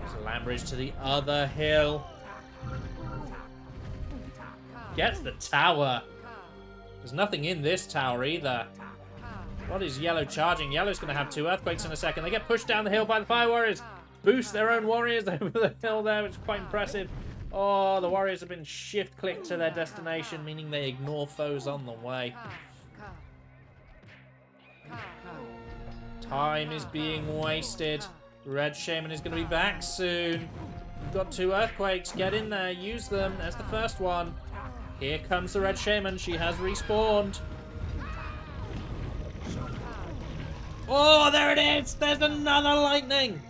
There's a land bridge to the other hill. Gets the tower. There's nothing in this tower either. What is Yellow charging? Yellow's going to have 2 earthquakes in a second. They get pushed down the hill by the Fire Warriors. Boost their own warriors over the hill there, which is quite impressive. Oh, the warriors have been shift-clicked to their destination, meaning they ignore foes on the way. Time is being wasted. Red Shaman is going to be back soon. We've got 2 earthquakes. Get in there. Use them. There's the first one. Here comes the Red Shaman. She has respawned. Oh, there it is! There's another lightning!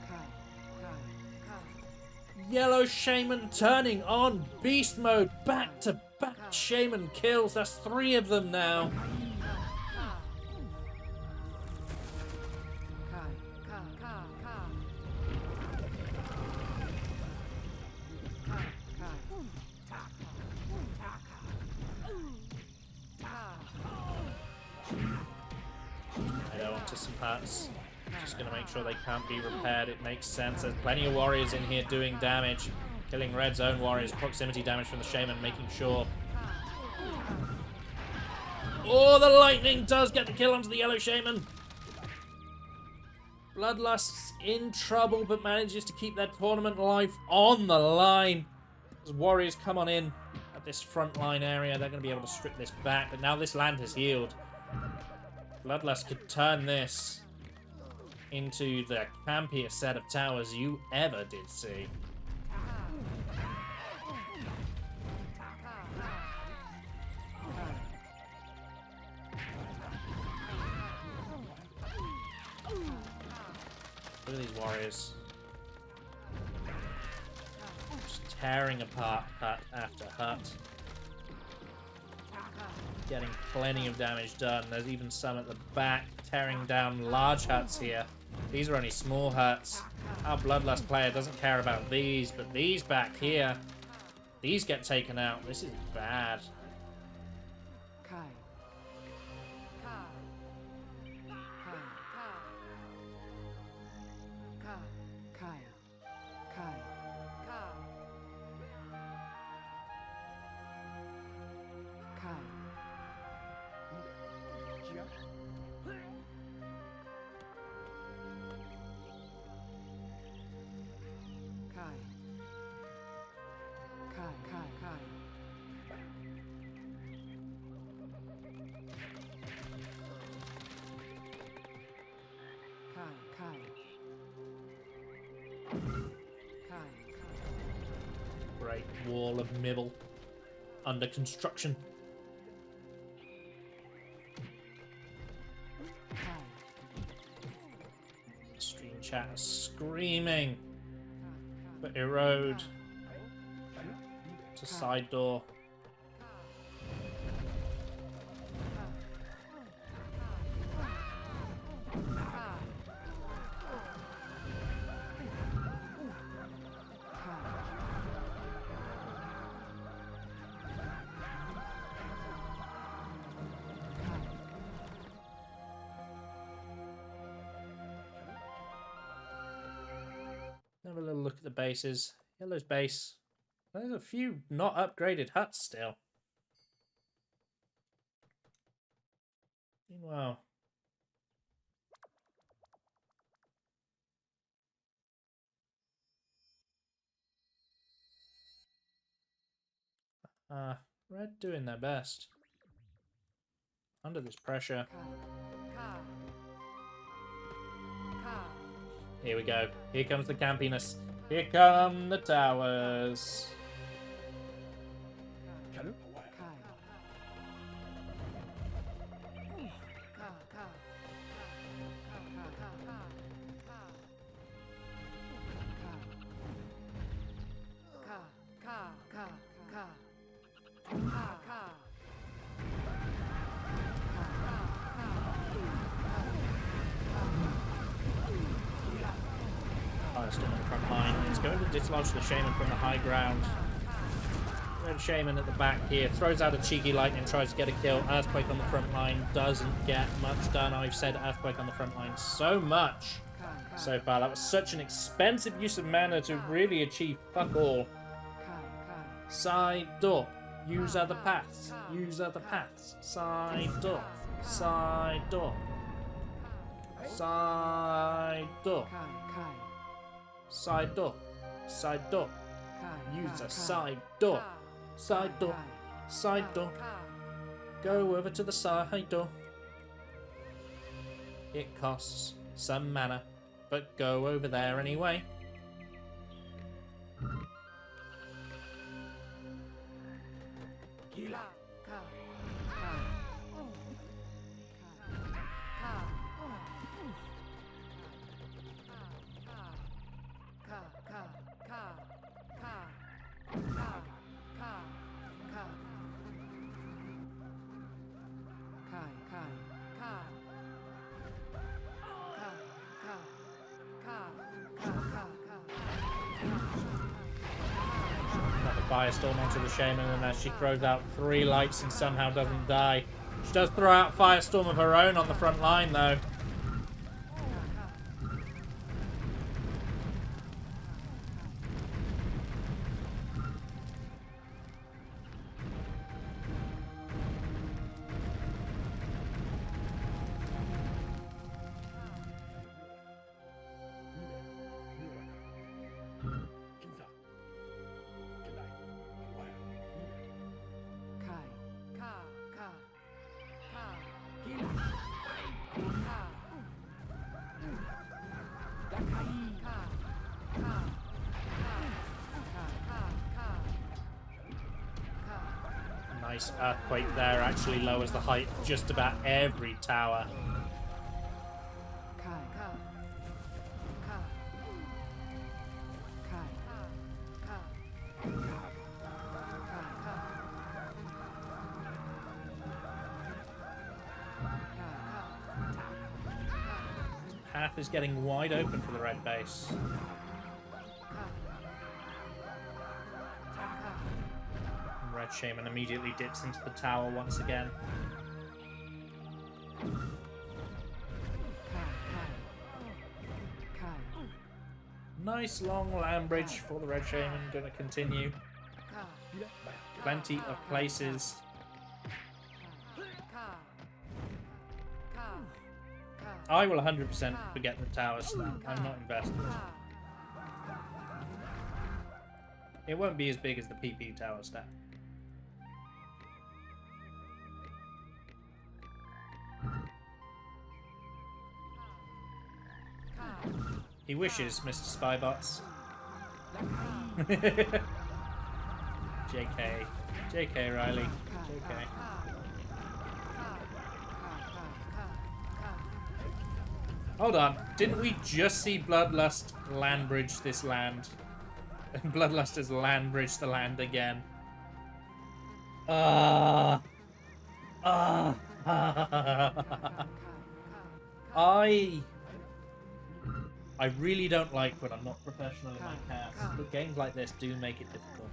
Yellow Shaman turning on beast mode. Back-to-back Shaman kills. That's 3 of them now. Some huts. Just going to make sure they can't be repaired. It makes sense. There's plenty of warriors in here doing damage. Killing Red's own warriors. Proximity damage from the Shaman, making sure. Oh, the lightning does get the kill onto the Yellow Shaman. Bloodlust's in trouble, but manages to keep their tournament life on the line. As warriors come on in at this front line area, they're going to be able to strip this back. But now this land has healed. Bloodlust could turn this into the campiest set of towers you ever did see. Look at these warriors. Just tearing apart hut after hut. Getting plenty of damage done. There's even some at the back tearing down large huts here. These are only small huts. Our Bloodlust player doesn't care about these, but these back here, these get taken out. This is bad. Great wall of Mibble under construction. Stream chat is screaming for erode to side door. Have a little look at the bases. Yellow's base. There's a few not upgraded huts still. Meanwhile, Red doing their best under this pressure. Here we go. Here comes the campiness. Here come the towers. Firestorm on the front line. It's going to dislodge the Shaman from the high ground. Red Shaman at the back here throws out a cheeky lightning, tries to get a kill. Earthquake on the front line doesn't get much done. I've said Earthquake on the front line so much so far. That was such an expensive use of mana to really achieve fuck all. Side door. Use other paths. Use other paths. Side door. Side door. Side door. Side door. Side door. Use a side door. Side door. Side door. Go over to the side door. It costs some mana, but go over there anyway. Firestorm onto the Shaman, and as she throws out 3 lights and somehow doesn't die. She does throw out Firestorm of her own on the front line, though. Nice earthquake there, actually lowers the height of just about every tower. Path is getting wide open for the red base. Red Shaman immediately dips into the tower once again. Nice long land bridge for the Red Shaman, gonna continue. Plenty of places. I will 100% forget the tower stat. I'm not invested. It won't be as big as the PP tower stat. He wishes, Mr. Spybots. JK. JK, Riley. JK. Hold on. Didn't we just see Bloodlust land bridge this land? And Bloodlust has land bridged the land again. I really don't like when I'm not professional in my cast, but games like this do make it difficult.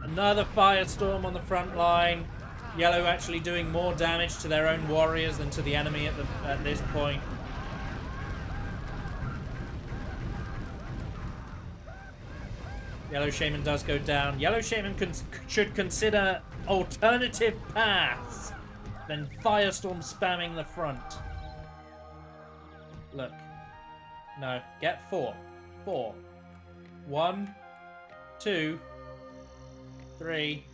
Another Firestorm on the front line. Yellow actually doing more damage to their own warriors than to the enemy at this point. Yellow Shaman does go down. Yellow Shaman should consider alternative paths than Firestorm spamming the front. Look. No. Get 4. 4. 1, 2, 3,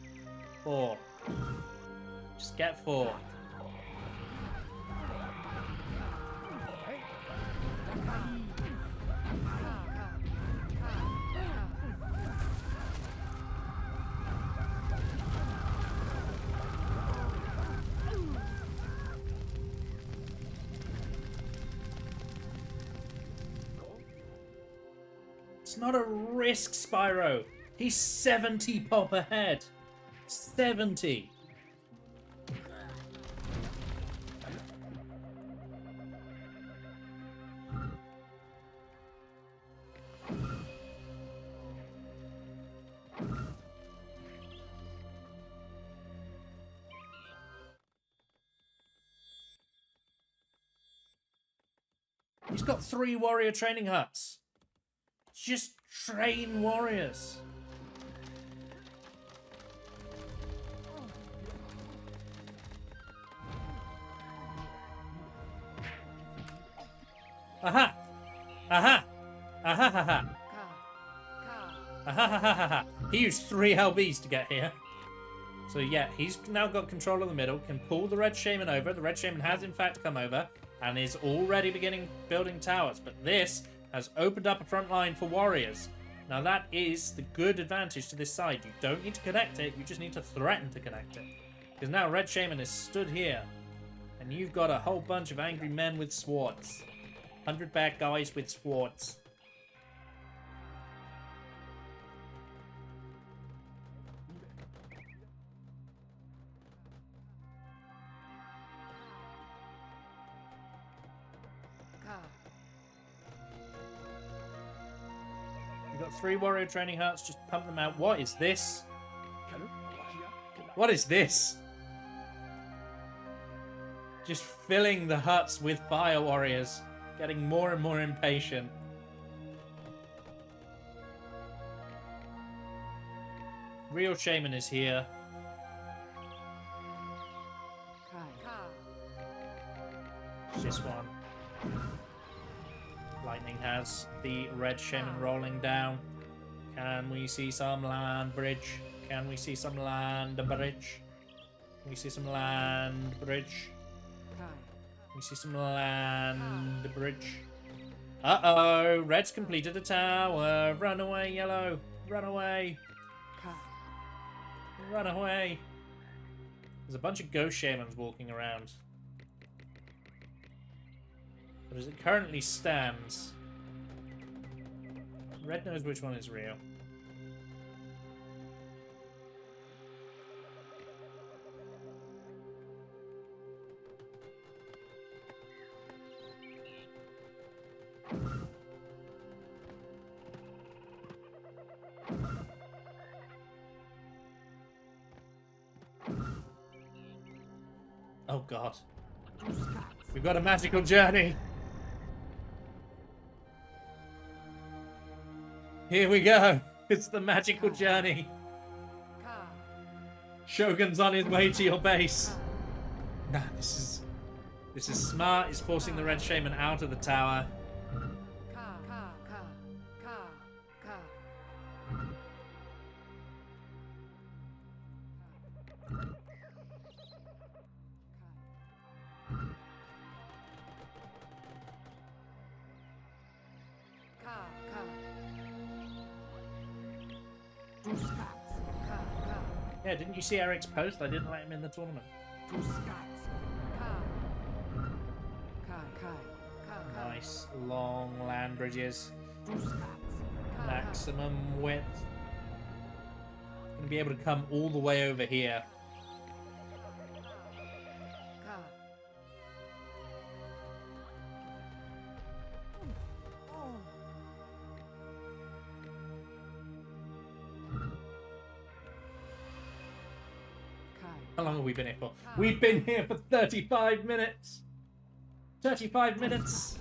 4. Just get 4. It's not a risk, Spyro. He's 70 pop ahead. 70. He's got 3 warrior training huts. Just train warriors. Aha! Aha! Aha ha ha! Aha ha ha ha ha! He used 3 LBs to get here. So yeah, he's now got control of the middle, can pull the Red Shaman over. The Red Shaman has in fact come over and is already beginning building towers. But this has opened up a front line for warriors. Now that is the good advantage to this side. You don't need to connect it, you just need to threaten to connect it. Because now Red Shaman is stood here. And you've got a whole bunch of angry men with swords. 100 bad guys with swords. We've got 3 warrior training huts, just pump them out. What is this? What is this? Just filling the huts with fire warriors. Getting more and more impatient. Real Shaman is here. This one. Lightning has the Red Shaman rolling down. Can we see some land bridge? Can we see some land bridge? Can we see some land bridge? We see some land bridge. Uh-oh! Red's completed a tower. Run away, yellow. Run away. Run away. There's a bunch of ghost shamans walking around. But as it currently stands, Red knows which one is real. Oh god. We've got a magical journey. Here we go. It's the magical journey. Shogun's on his way to your base. Nah, this is smart. He's forcing the Red Shaman out of the tower. Yeah, didn't you see Eric's post? I didn't let him in the tournament. Nice long land bridges. Maximum width. Gonna be able to come all the way over here. How long have we been here for? We've been here for 35 minutes! 35 minutes!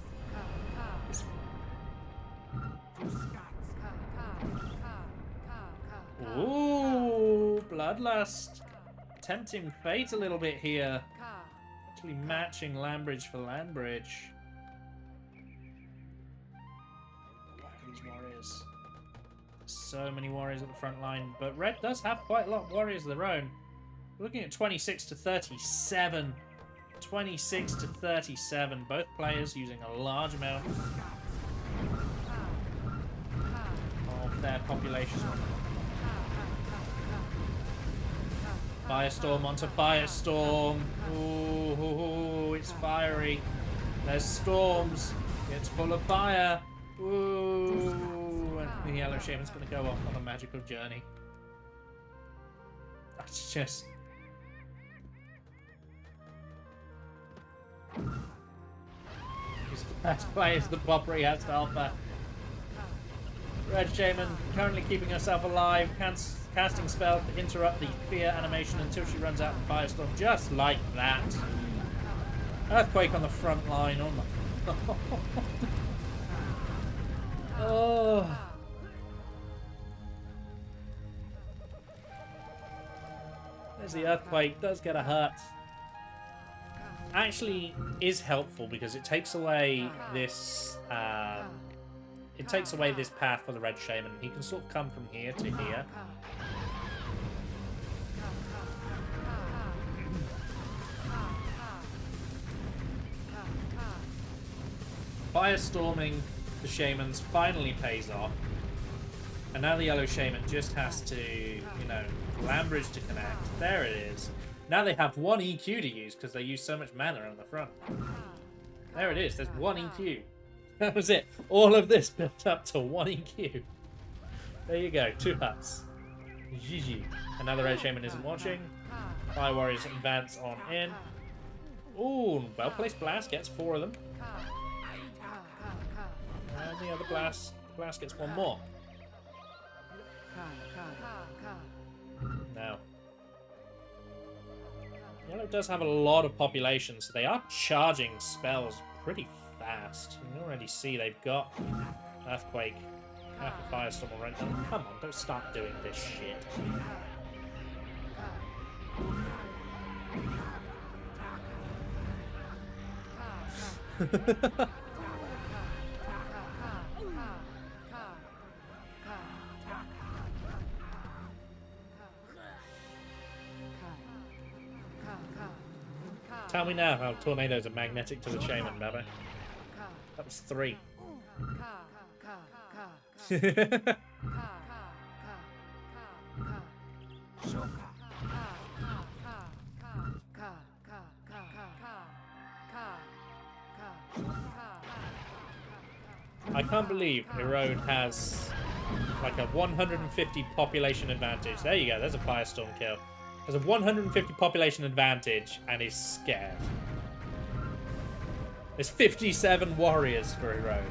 Ooh, Bloodlust. Tempting fate a little bit here. Actually matching Landbridge for Landbridge. Look at these warriors. So many warriors at the front line. But Red does have quite a lot of warriors of their own. We're looking at 26 to 37. 26 to 37. Both players using a large amount of their population. Firestorm onto Firestorm. Ooh, it's fiery. There's storms. It's full of fire. Ooh, and the Yellow Shaman's going to go off on a magical journey. That's just... He's the best players the Poppery has to offer. Red Shaman currently keeping herself alive, casting spells to interrupt the fear animation until she runs out in Firestorm, just like that. Earthquake on the front line. Oh my god. Oh. There's the earthquake. Does get a hurt. actually is helpful because it takes away this path for the red shaman. He can sort of come from here to here. Firestorming the shamans finally pays off. And now the yellow shaman just has to, you know, Lambridge to connect. There it is. Now they have one EQ to use because they use so much mana on the front. There it is. There's one EQ. That was it. All of this built up to one EQ. There you go. 2 huts. GG. Another red shaman isn't watching. Fire warriors advance on in. Ooh, well-placed blast gets 4 of them. And the other blast gets 1 more. Now, yellow does have a lot of population, so they are charging spells pretty fast. You can already see they've got Earthquake, half a Firestorm already. Oh, come on, don't start doing this shit. Tell me now how tornadoes are magnetic to the shaman, Baba. That was 3. I can't believe Erode has like a 150 population advantage. There you go, there's a Firestorm kill. Has a 150 population advantage and is scared. There's 57 warriors for Erode.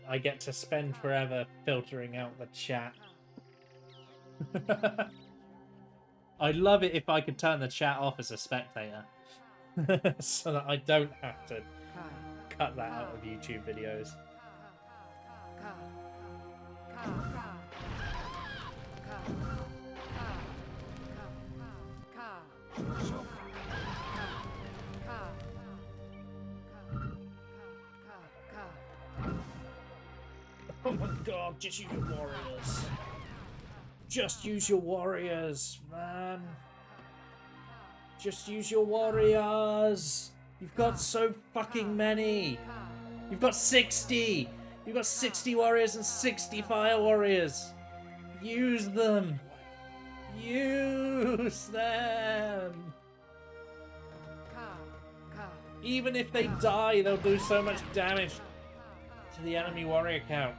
I get to spend forever filtering out the chat. I'd love it if I could turn the chat off as a spectator. So that I don't have to cut that out of YouTube videos. Oh my god, just use your warriors. Just use your warriors, man. Just use your warriors. You've got so fucking many. You've got 60. You've got 60 warriors and 60 fire warriors. Use them. Use them. Even if they die, they'll do so much damage to the enemy warrior count.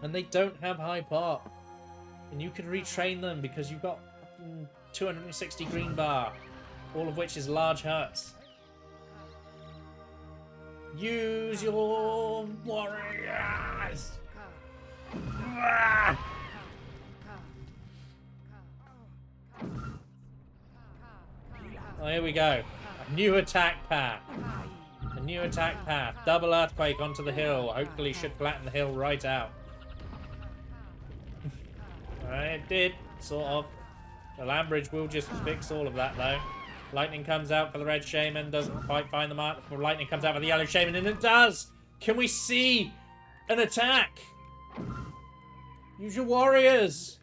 And they don't have high pop. And you can retrain them because you've got 260 green bar, all of which is large huts. Use your warriors! Oh, here we go. A new attack path. A new attack path. Double earthquake onto the hill. Hopefully should flatten the hill right out. It did, sort of. The land bridge will just fix all of that, though. Lightning comes out for the red shaman, doesn't quite find the mark. Lightning comes out for the yellow shaman, and it does! Can we see an attack? Use your warriors!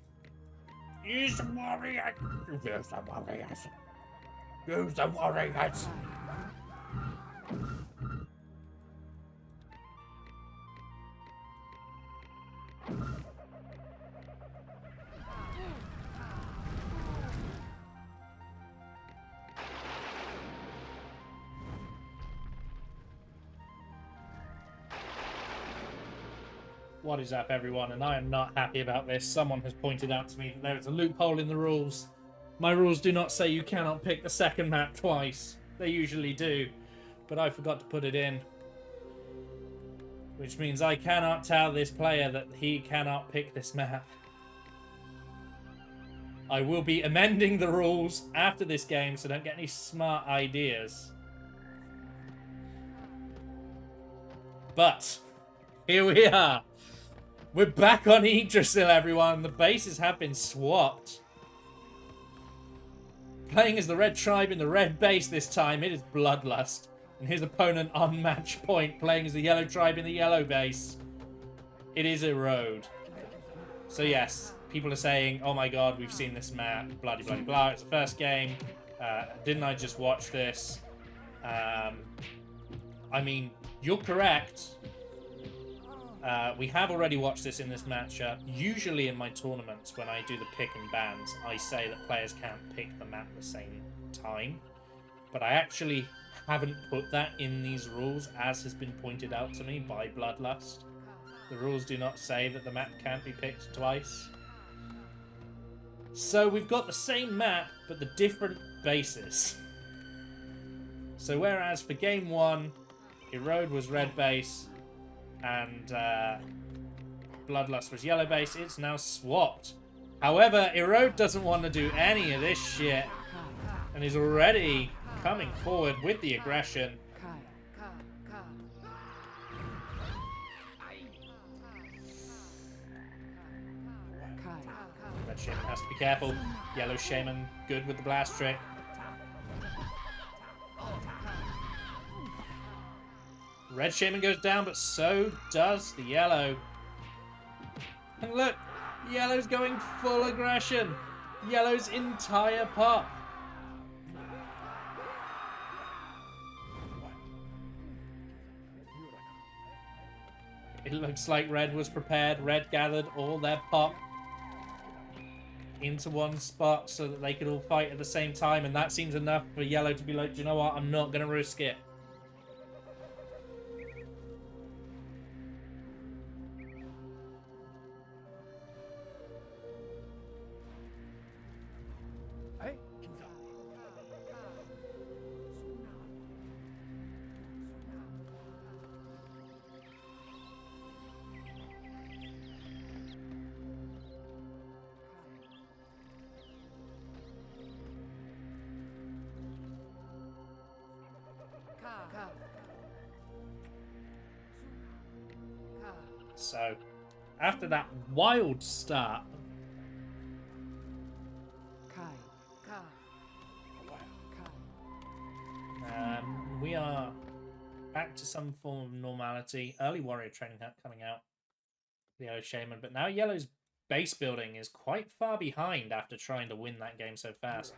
Use the warriors! Use the warriors! Use the warriors! What is up, everyone? And I am not happy about this. Someone has pointed out to me that there is a loophole in the rules. My rules do not say you cannot pick the second map twice. They usually do, but I forgot to put it in. Which means I cannot tell this player that he cannot pick this map. I will be amending the rules after this game, so don't get any smart ideas. But here we are. We're back on Yggdrasil, everyone. The bases have been swapped. Playing as the red tribe in the red base this time, it is Bloodlust. And his opponent on match point, playing as the yellow tribe in the yellow base, it is Erode. So yes, people are saying, oh my god, we've seen this map, blah blah blah. It's the first game. Didn't I just watch this? I mean, you're correct. We have already watched this in this matchup. Usually in my tournaments, when I do the pick and bans, I say that players can't pick the map at the same time. But I actually haven't put that in these rules, as has been pointed out to me by Bloodlust. The rules do not say that the map can't be picked twice. So we've got the same map, but the different bases. So whereas for game 1, Erode was red base, and Bloodlust was yellow base, it's now swapped. However, Erode doesn't want to do any of this shit, and is already coming forward with the aggression. Red Shaman has to be careful. Yellow Shaman good with the blast trick. Red Shaman goes down, but so does the yellow. And look, yellow's going full aggression. Yellow's entire pop. It looks like red was prepared. Red gathered all their pop into one spot so that they could all fight at the same time. And that seems enough for yellow to be like, do you know what? I'm not going to risk it. So, after that wild start, we are back to some form of normality. Early warrior training coming out, the Yellow Shaman, but now Yellow's base building is quite far behind after trying to win that game so fast.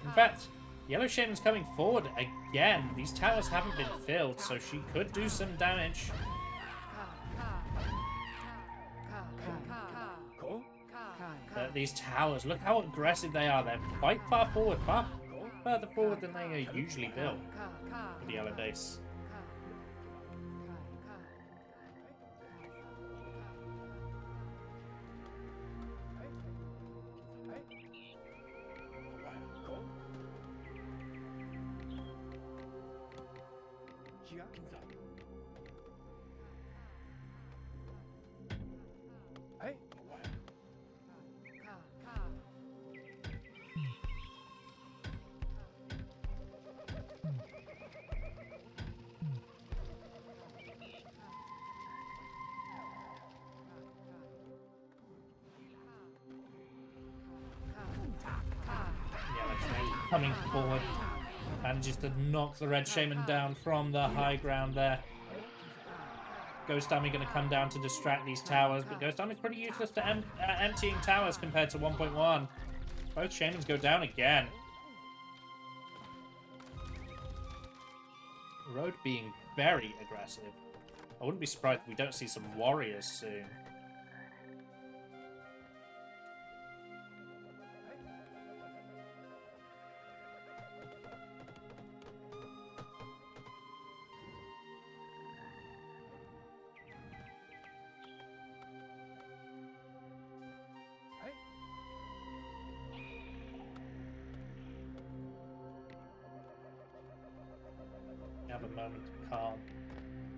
In fact, Yellow Shaman's coming forward again. These towers haven't been filled, so she could do some damage. But these towers, look how aggressive they are. They're quite far forward, far further forward than they are usually built for the yellow base. Coming forward, manages to knock the Red Shaman down from the high ground there. Ghost Army going to come down to distract these towers, but Ghost Army is pretty useless to emptying towers compared to 1.1. Both shamans go down again. Road being very aggressive. I wouldn't be surprised if we don't see some warriors soon. Have a moment of calm.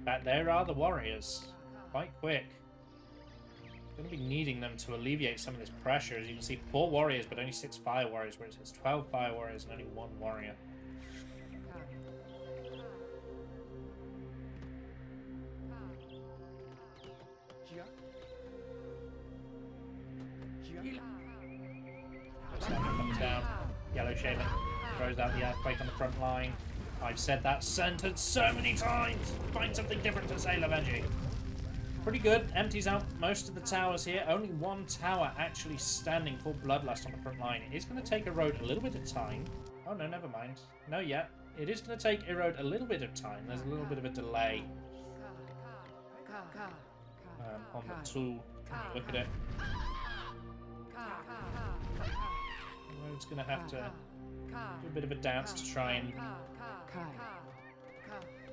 Back there are the warriors. Quite quick. Going to be needing them to alleviate some of this pressure. As you can see, 4 warriors, but only 6 fire warriors, whereas it's 12 fire warriors and only 1 warrior. Comes down. Yellow Shaman throws out the earthquake on the front line. I've said that sentence so many times. Find something different to say, Lovenji. Pretty good. Empties out most of the towers here. Only 1 tower actually standing for Bloodlust on the front line. It is going to take Erode a little bit of time. Oh, no, never mind. No, yet. It is going to take Erode a little bit of time. There's a little bit of a delay on the tool. Look at it. Erode's going to have to do a bit of a dance to try and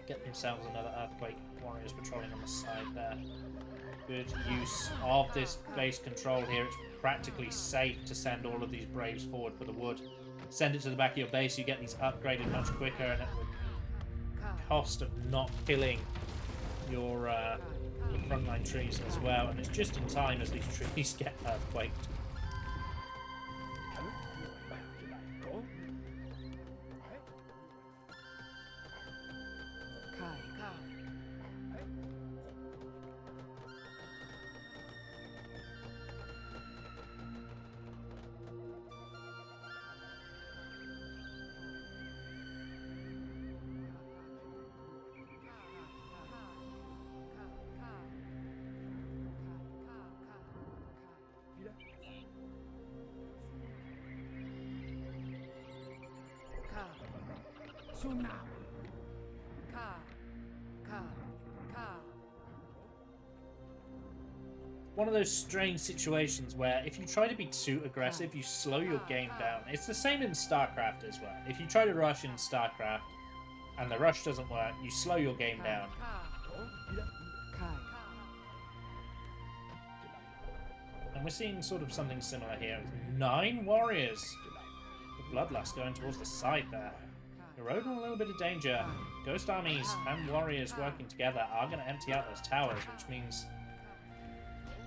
get themselves another earthquake. Warriors patrolling on the side there. Good use of this base control here. It's practically safe to send all of these Braves forward for the wood. Send it to the back of your base, you get these upgraded much quicker, and at the cost of not killing your frontline trees as well. And it's just in time as these trees get earthquaked. One of those strange situations where if you try to be too aggressive, you slow your game down. It's the same in StarCraft as well. If you try to rush in StarCraft and the rush doesn't work, you slow your game down. And we're seeing sort of something similar here. 9 warriors. The Bloodlust going towards the side there. Erode in a little bit of danger. Ghost armies and warriors working together are going to empty out those towers, which means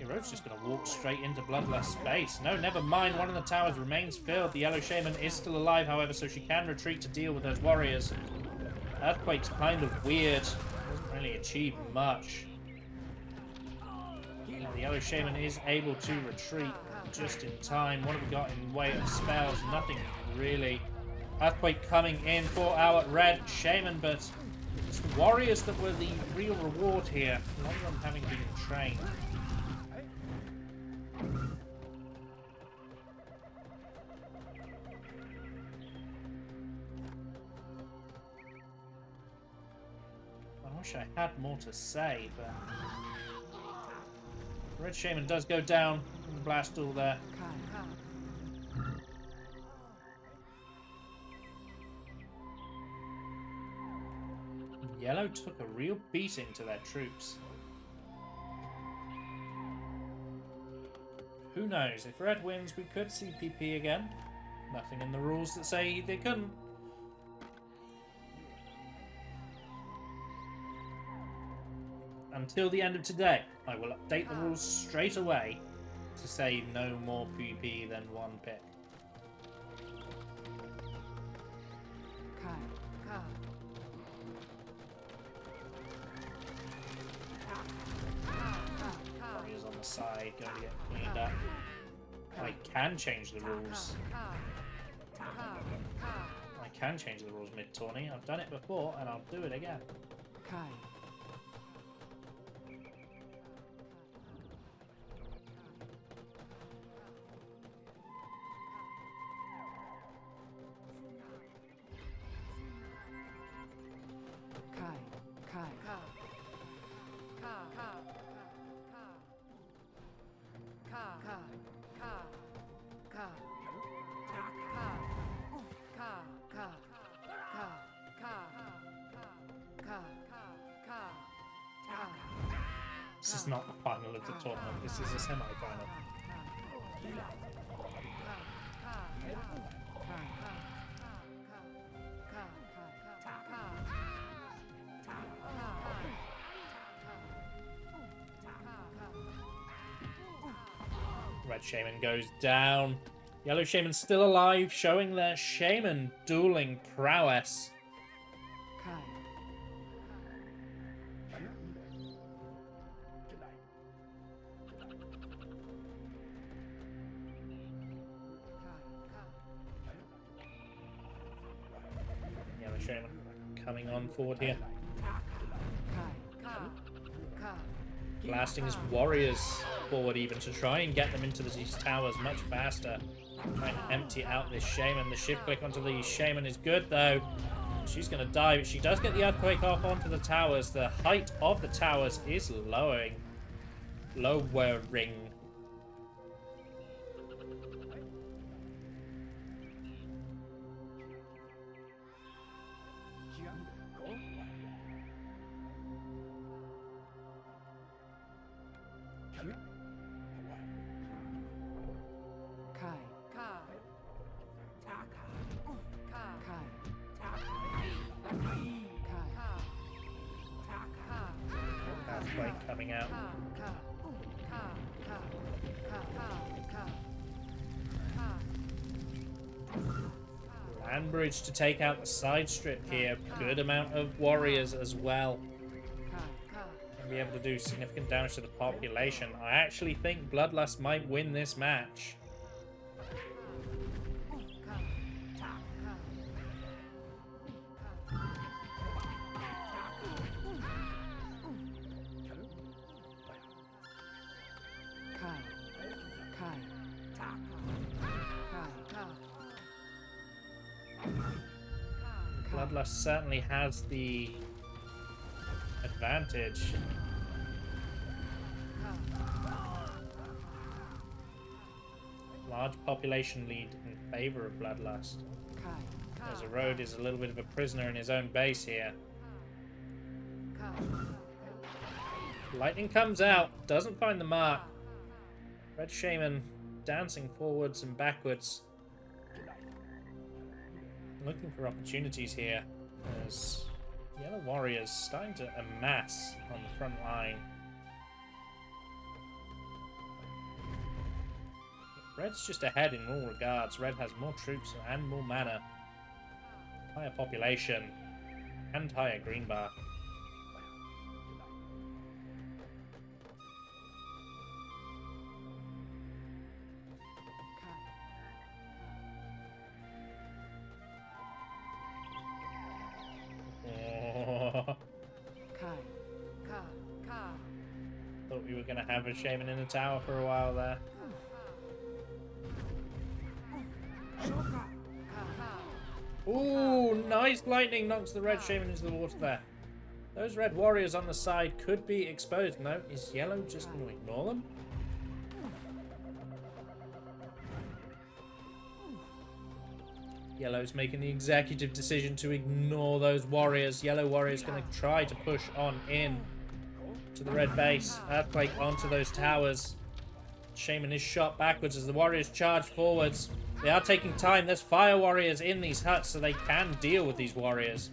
Erode's just going to walk straight into Bloodlust's base. No, never mind. One of the towers remains filled. The Yellow Shaman is still alive, however, so she can retreat to deal with those warriors. Earthquake's kind of weird. Doesn't really achieve much. The Yellow Shaman is able to retreat just in time. What have we got in way of spells? Nothing really. Earthquake coming in for our Red Shaman, but it's the warriors that were the real reward here. Not them having been trained. I wish I had more to say, but Red Shaman does go down in the blast duel there. Yellow took a real beating to their troops. Who knows? If Red wins, we could see PP again. Nothing in the rules that say they couldn't. Until the end of today, I will update the rules straight away to say no more PP than 1 pick. Warriors on the side, going to get cleaned up. I can change the rules. I can change the rules mid-tourney. I've done it before, and I'll do it again. This is not the final of the tournament. This is a semi-final. Red Shaman goes down. Yellow Shaman still alive, showing their Shaman dueling prowess. Yellow Shaman coming on forward here. Blasting his warriors forward even to try and get them into these towers much faster. Trying to empty out this Shaman. The shift click onto the Shaman is good though. She's going to die, but she does get the earthquake off onto the towers. The height of the towers is lowering. Earthquake coming out. Land bridge to take out the side strip here. Good amount of warriors as well. And be able to do significant damage to the population. I actually think Bloodlust might win this match. Bloodlust certainly has the advantage. Large population lead in favor of Bloodlust. As Erode is a little bit of a prisoner in his own base here. Lightning comes out, doesn't find the mark. Red Shaman dancing forwards and backwards. Looking for opportunities here as Yellow Warriors starting to amass on the front line. Red's just ahead in all regards. Red has more troops and more mana. Higher population and higher green bar. Thought we were going to have a Shaman in the tower for a while there. Ooh, nice lightning knocks the Red Shaman into the water there. Those Red Warriors on the side could be exposed. No, is Yellow just going to ignore them? Yellow's making the executive decision to ignore those warriors. Yellow Warrior's going to try to push on in to the red base. Earthquake onto those towers. Shaman is shot backwards as the warriors charge forwards. They are taking time. There's fire warriors in these huts, so they can deal with these warriors.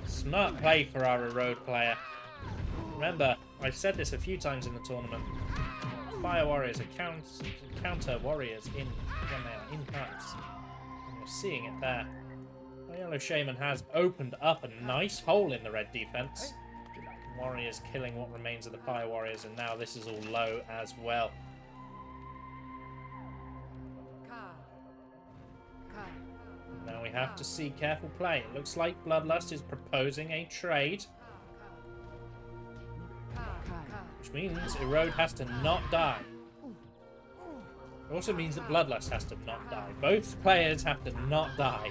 Smart play for our Erode player. Remember, I've said this a few times in the tournament. Fire warriors are counter warriors when they are in huts. And you're seeing it there. The Yellow Shaman has opened up a nice hole in the red defense. Warriors killing what remains of the fire warriors, and now this is all low as well. Now we have to see careful play. It looks like Bloodlust is proposing a trade, which means Erode has to not die. It also means that Bloodlust has to not die. Both players have to not die.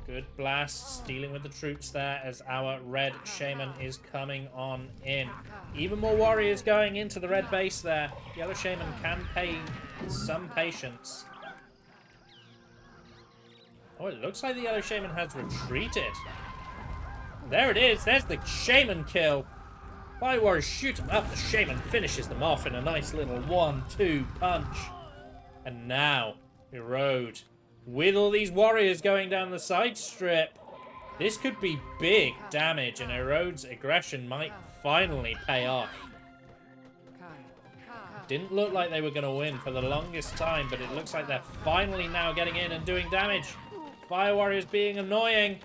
Good blasts, dealing with the troops there as our Red Shaman is coming on in. Even more warriors going into the red base there. Yellow Shaman can pay some patience. Oh, it looks like the Yellow Shaman has retreated. There it is. There's the Shaman kill. Fire Warriors shoot them up. The Shaman finishes them off in a nice little 1-2 punch. And now, Erode. With all these warriors going down the side strip, this could be big damage, and Erode's aggression might finally pay off. Didn't look like they were going to win for the longest time, but it looks like they're finally now getting in and doing damage. Fire Warriors being annoying.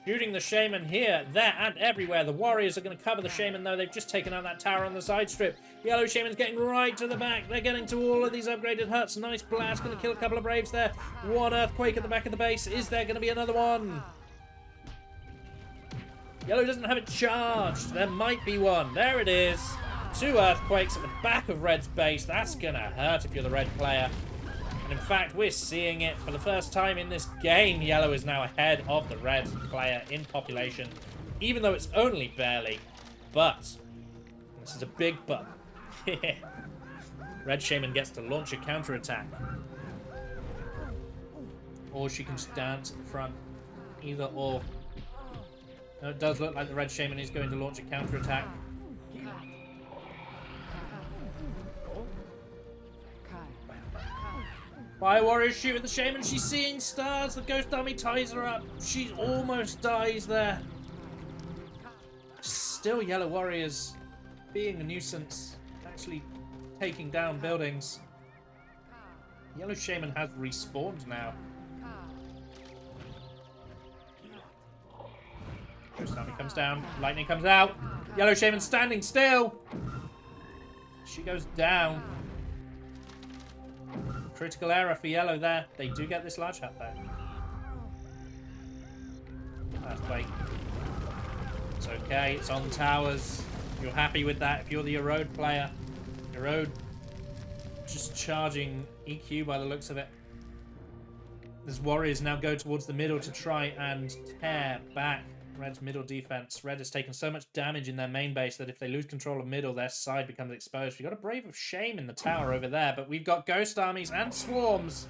Shooting the Shaman here, there, and everywhere. The Warriors are going to cover the Shaman, though. They've just taken out that tower on the side strip. Yellow Shaman's getting right to the back. They're getting to all of these upgraded huts. Nice blast. Going to kill a couple of Braves there. One Earthquake at the back of the base. Is there going to be another one? Yellow doesn't have it charged. There might be one. There it is. 2 Earthquakes at the back of Red's base. That's going to hurt if you're the Red player. And in fact, we're seeing it for the first time in this game. Yellow is now ahead of the Red player in population, even though it's only barely. But, this is a big but. Red Shaman gets to launch a counterattack. Or she can just dance at the front. Either or. Now, it does look like the Red Shaman is going to launch a counterattack. Fire Warriors shoot at the Shaman. She's seeing stars. The Ghost Army ties her up. She almost dies there. Still Yellow Warriors being a nuisance. Actually taking down buildings. Yellow Shaman has respawned now. Ghost Army comes down. Lightning comes out. Yellow Shaman standing still. She goes down. Critical error for Yellow there. They do get this large hut though. Earthquake. It's okay. It's on towers. You're happy with that if you're the Erode player. Erode just charging EQ by the looks of it. As Warriors now go towards the middle to try and tear back Red's middle defense. Red has taken so much damage in their main base that if they lose control of middle, their side becomes exposed. We've got a Brave of Shame in the tower over there, but we've got Ghost Armies and Swarms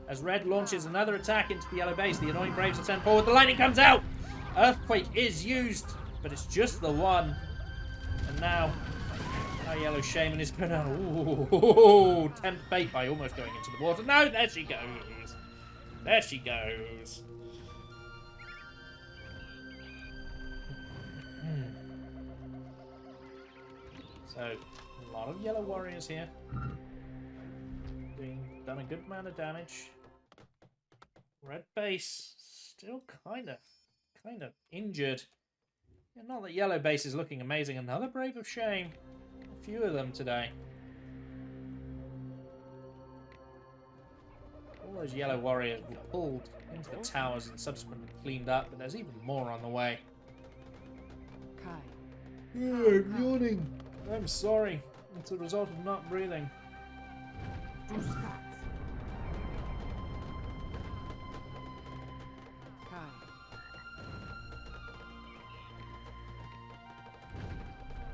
as Red launches another attack into the yellow base. The annoying Braves are sent forward. The lightning comes out. Earthquake is used, but it's just the one. And now, our Yellow Shaman is going to... Ooh, tempt fate by almost going into the water. No, there she goes. There she goes. So, a lot of Yellow Warriors here. Done a good amount of damage. Red base still kind of injured. Yeah, not that Yellow base is looking amazing. Another Brave of Shame. A few of them today. All those Yellow Warriors were pulled into the towers and subsequently cleaned up, but there's even more on the way. I'm yawning. I'm sorry. It's a result of not breathing.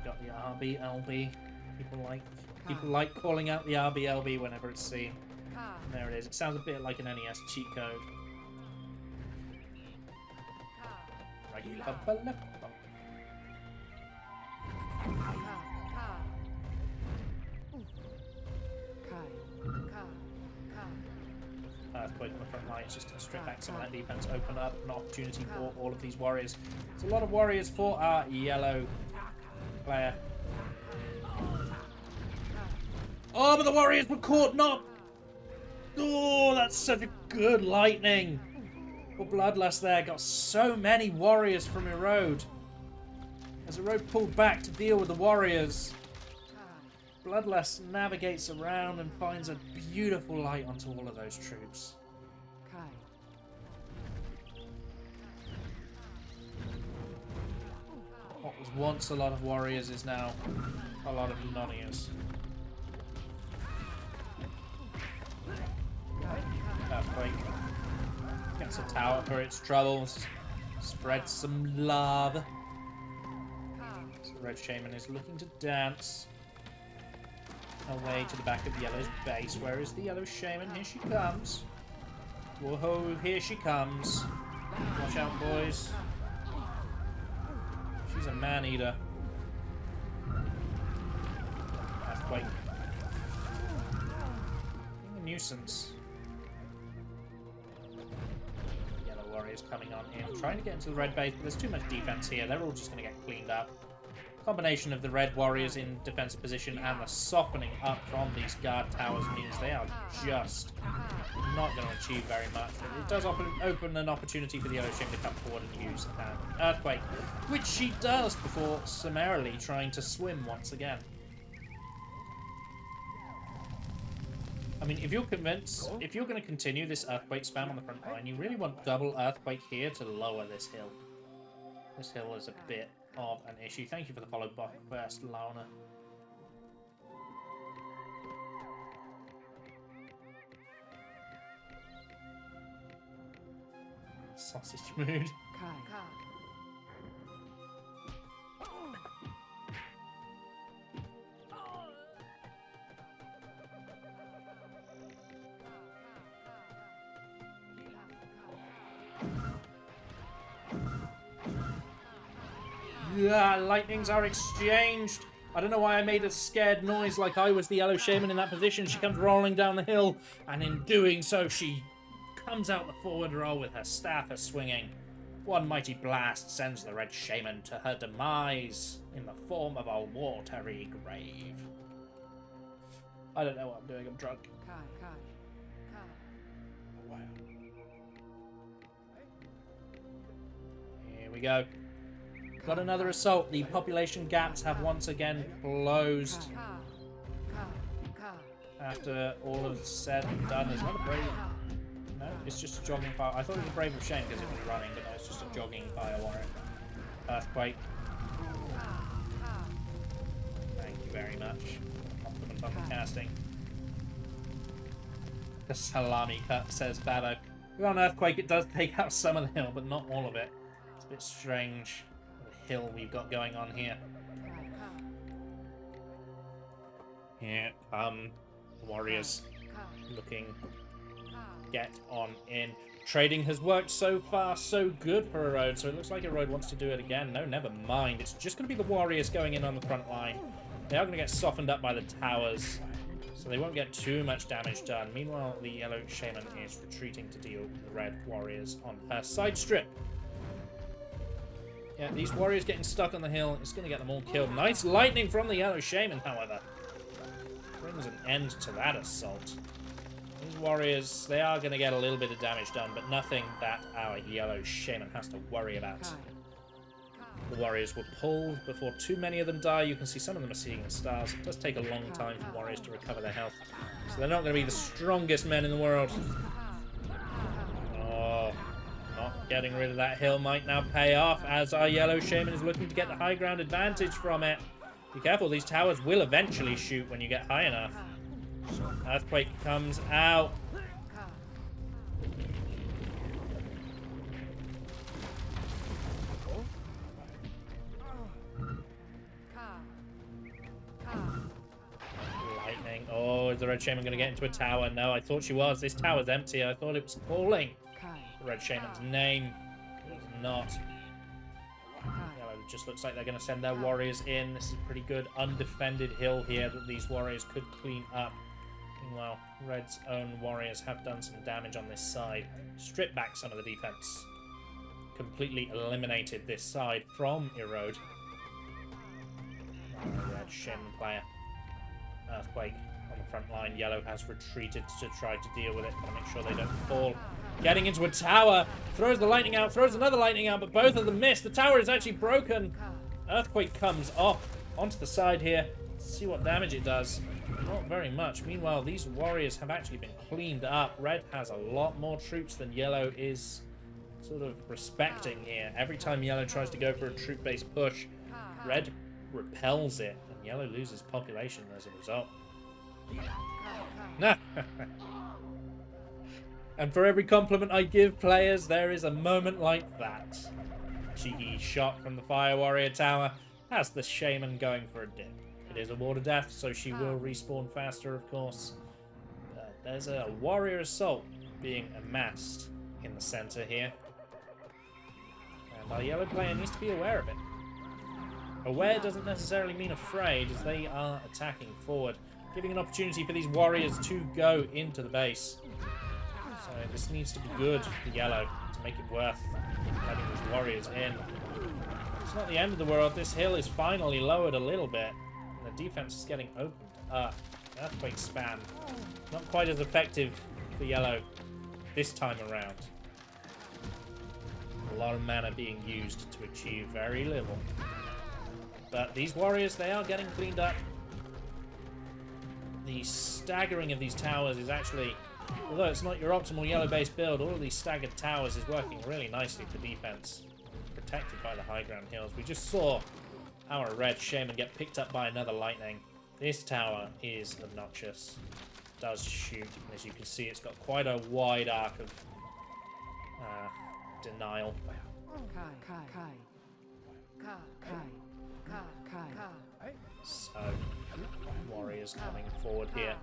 Got the RBLB. People like calling out the RBLB whenever it's seen. And there it is. It sounds a bit like an NES cheat code. Earthquake on the front line. It's just going to strip back some of that defense, open up an opportunity for all of these warriors. It's a lot of warriors for our Yellow player. Oh, but the warriors were caught not. Oh, that's such a good lightning. For Bloodlust there, got so many warriors from Erode. As Erode pulled back to deal with the warriors, Bloodlust navigates around and finds a beautiful light onto all of those troops. What was once a lot of warriors is now a lot of noniers. Earthquake. Gets a tower for its troubles. Spreads some love. So the Red Shaman is looking to dance away to the back of the Yellow's base. Where is the Yellow Shaman? Here she comes. Whoa, here she comes. Watch out, boys. She's a man-eater. nuisance. Yellow warriors coming on in, trying to get into the red base, but there's too much defense here. They're all just going to get cleaned up. Combination of the red warriors in defensive position and the softening up from these guard towers means they are just not going to achieve very much. But it does open an opportunity for the Yellow Shaman to come forward and use an Earthquake, which she does before summarily trying to swim once again. I mean, if you're convinced, if you're going to continue this Earthquake spam on the front line, you really want double Earthquake here to lower this hill. This hill is a bit of an issue. Thank you for the follow back first, Launa. Sausage mood. Yeah, lightnings are exchanged. I don't know why I made a scared noise like I was the Yellow Shaman in that position. She comes rolling down the hill, and in doing so, she comes out the forward roll with her staff swinging. One mighty blast sends the Red Shaman to her demise in the form of a watery grave. I don't know what I'm doing, I'm drunk. Here we go. Got another assault. The population gaps have once again closed. After all of said and done, there's not a brave. No, it's just a jogging fire. I thought it was a brave of shame because it was running, but no, it's just a jogging fire warrior. Earthquake. Thank you very much. Compliment on the casting. The salami cut, says Babo. With an Earthquake, it does take out some of the hill, but not all of it. It's a bit strange. Hill we've got going on here. Here come warriors looking get on in. Trading has worked so far so good for Erode, so it looks like Erode wants to do it again. No, never mind. It's just going to be the warriors going in on the front line. They are going to get softened up by the towers, so they won't get too much damage done. Meanwhile, the Yellow Shaman is retreating to deal with the red warriors on her side strip. Yeah, these warriors getting stuck on the hill is going to get them all killed. Nice lightning from the Yellow Shaman, however. Brings an end to that assault. These warriors, they are going to get a little bit of damage done, but nothing that our Yellow Shaman has to worry about. The warriors were pulled before too many of them die. You can see some of them are seeing the stars. It does take a long time for warriors to recover their health. So they're not going to be the strongest men in the world. Oh... Getting rid of that hill might now pay off as our Yellow Shaman is looking to get the high ground advantage from it. Be careful, these towers will eventually shoot when you get high enough. Earthquake comes out. Lightning. Oh, is the Red Shaman going to get into a tower? No, I thought she was. This tower's empty. I thought it was calling the Red Shaman's name. It was not. Yellow just looks like they're going to send their warriors in. This is a pretty good undefended hill here that these warriors could clean up. Meanwhile, Red's own warriors have done some damage on this side. Stripped back some of the defense. Completely eliminated this side from Erode. Red Shaman player. Earthquake on the front line. Yellow has retreated to try to deal with it. Gotta make sure they don't fall. Getting into a tower. Throws the lightning out. Throws another lightning out, but both of them miss. The tower is actually broken. Earthquake comes off onto the side here. Let's see what damage it does. Not very much. Meanwhile, these warriors have actually been cleaned up. Red has a lot more troops than Yellow is sort of respecting here. Every time Yellow tries to go for a troop-based push, Red repels it, and Yellow loses population as a result. And for every compliment I give players, there is a moment like that. Cheeky shot from the Fire Warrior Tower has the Shaman going for a dip. It is a water death, so she will respawn faster, of course. But there's a warrior assault being amassed in the center here. And our Yellow player needs to be aware of it. Aware doesn't necessarily mean afraid, as they are attacking forward. giving an opportunity for these warriors to go into the base. So this needs to be good for yellow to make it worth letting these warriors in. It's not the end of the world. This hill is finally lowered a little bit, and the defense is getting opened up. Earthquake spam, not quite as effective for yellow this time around. A lot of mana being used to achieve very little. But these warriors, they are getting cleaned up. The staggering of these towers is actually, although it's not your optimal yellow-based build, all of these staggered towers is working really nicely for defense. Protected by the high ground hills. We just saw our red shaman get picked up by another lightning. This tower is obnoxious. It does shoot, and as you can see, it's got quite a wide arc of denial. So, warriors coming forward here.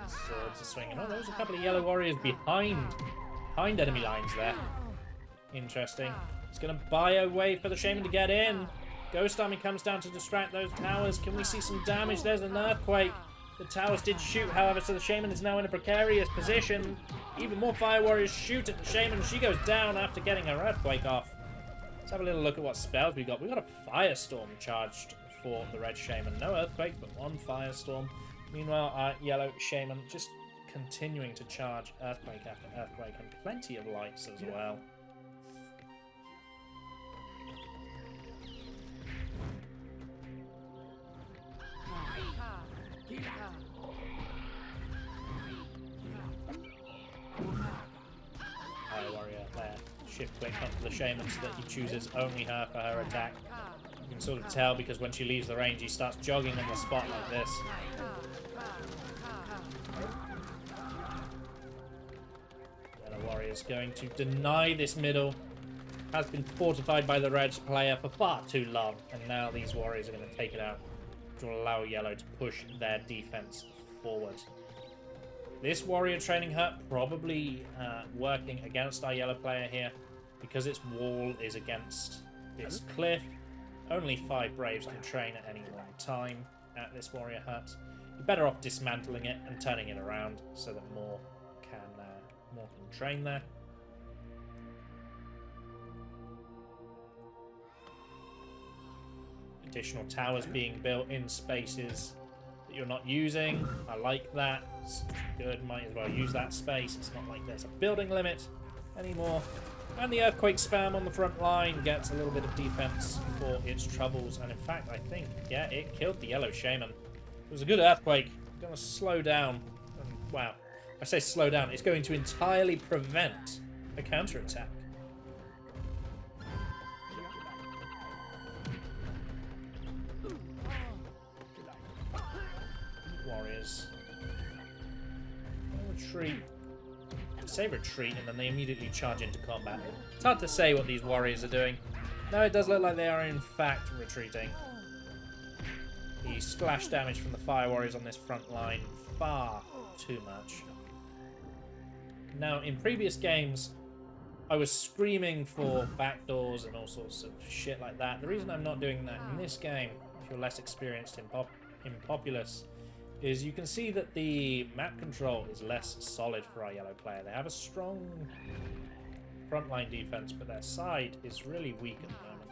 Swords are swinging. Oh, there's a couple of yellow warriors behind enemy lines there. Interesting. It's going to buy a way for the shaman to get in. Ghost Army comes down to distract those towers. Can we see some damage? There's an earthquake. The towers did shoot, however, so the shaman is now in a precarious position. Even more fire warriors shoot at the shaman. She goes down after getting her earthquake off. Let's have a little look at what spells we got. We got a firestorm charged for the red shaman. No earthquake, but one firestorm. Meanwhile, our yellow shaman just continuing to charge earthquake after earthquake, and plenty of lights as well. High warrior there. Shift click onto the shaman so that he chooses only her for her attack. You can sort of tell because when she leaves the range, he starts jogging on the spot like this. The warrior's going to deny this middle. Has been fortified by the red player for far too long, and now these warriors are going to take it out to allow yellow to push their defense forward. This warrior training hut probably working against our yellow player here because its wall is against this cliff. Only 5 Braves can train at any one time at this warrior hut. You're better off dismantling it and turning it around so that more can train there. Additional towers being built in spaces that you're not using. I like that. It's good. Might as well use that space. It's not like there's a building limit anymore. And the earthquake spam on the front line gets a little bit of defense for its troubles. And in fact, I think, yeah, it killed the yellow shaman. It was a good earthquake. It's going to slow down. And, wow. I say slow down. It's going to entirely prevent a counterattack. Warriors. Retreat. Say retreat, and then they immediately charge into combat. It's hard to say what these warriors are doing. No, it does look like they are in fact retreating. The splash damage from the fire warriors on this front line, far too much. Now, in previous games, I was screaming for backdoors and all sorts of shit like that. The reason I'm not doing that in this game, if you're less experienced in Populous, is you can see that the map control is less solid for our yellow player. They have a strong frontline defense, but their side is really weak at the moment.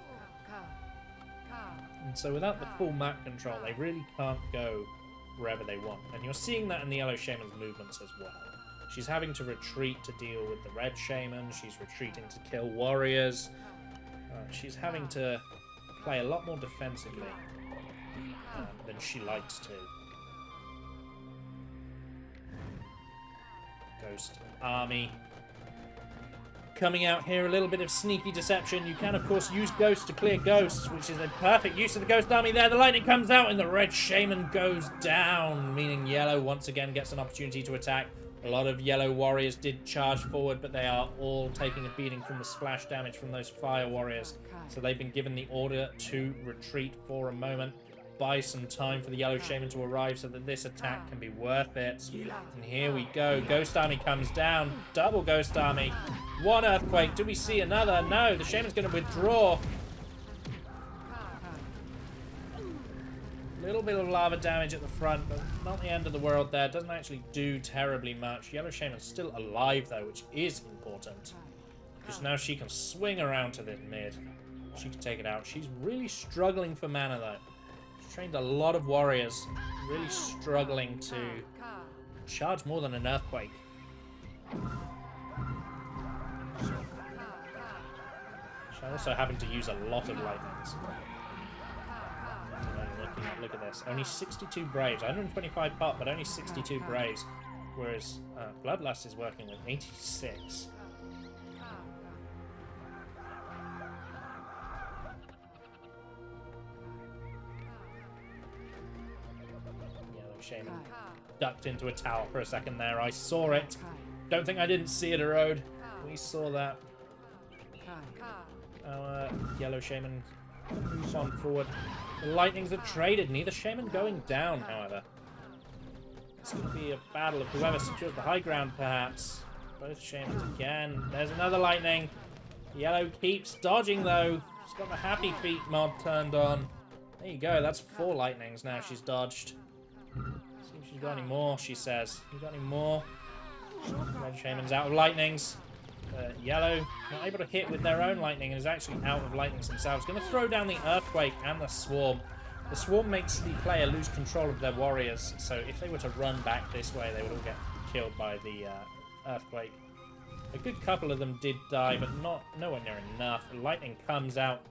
And so without the full map control, they really can't go wherever they want. And you're seeing that in the yellow shaman's movements as well. She's having to retreat to deal with the red shaman. She's retreating to kill warriors. She's having to play a lot more defensively than she likes to. Ghost Army coming out here, a little bit of sneaky deception. You can of course use ghosts to clear ghosts, which is a perfect use of the Ghost Army there. The lightning comes out and the red shaman goes down, meaning yellow once again gets an opportunity to attack. A lot of yellow warriors did charge forward, but they are all taking a beating from the splash damage from those fire warriors, so they've been given the order to retreat for a moment. Buy some time for the yellow shaman to arrive so that this attack can be worth it. And here we go. Ghost Army comes down. Double Ghost Army. One earthquake. Do we see another? No, the shaman's going to withdraw. Little bit of lava damage at the front, but not the end of the world there. Doesn't actually do terribly much. Yellow Shaman's still alive, though, which is important. Because now she can swing around to the mid. She can take it out. She's really struggling for mana, though. She's trained a lot of warriors. Really struggling to charge more than an earthquake. She also happened to use a lot of lightnings. Look at this. Only 62 Braves. 125 pop, but only 62 Braves. Whereas Bloodlust is working with 86. Yellow Shaman ducked into a tower for a second there. I saw it. Don't think I didn't see it, Erode. We saw that. Our Yellow Shaman moves on forward. The lightnings are traded. Neither Shaman going down, however. It's going to be a battle of whoever secures the high ground, perhaps. Both Shamans again. There's another lightning. Yellow keeps dodging, though. She's got the Happy Feet mod turned on. There you go. That's 4 lightnings now she's dodged. See if she's got any more, she says. You got any more? Red Shaman's out of lightnings. Yellow not able to hit with their own lightning and is actually out of lightnings themselves. Going to throw down the Earthquake and the Swarm. The Swarm makes the player lose control of their warriors, so if they were to run back this way, they would all get killed by the Earthquake. A good couple of them did die, but nowhere near enough. The lightning comes out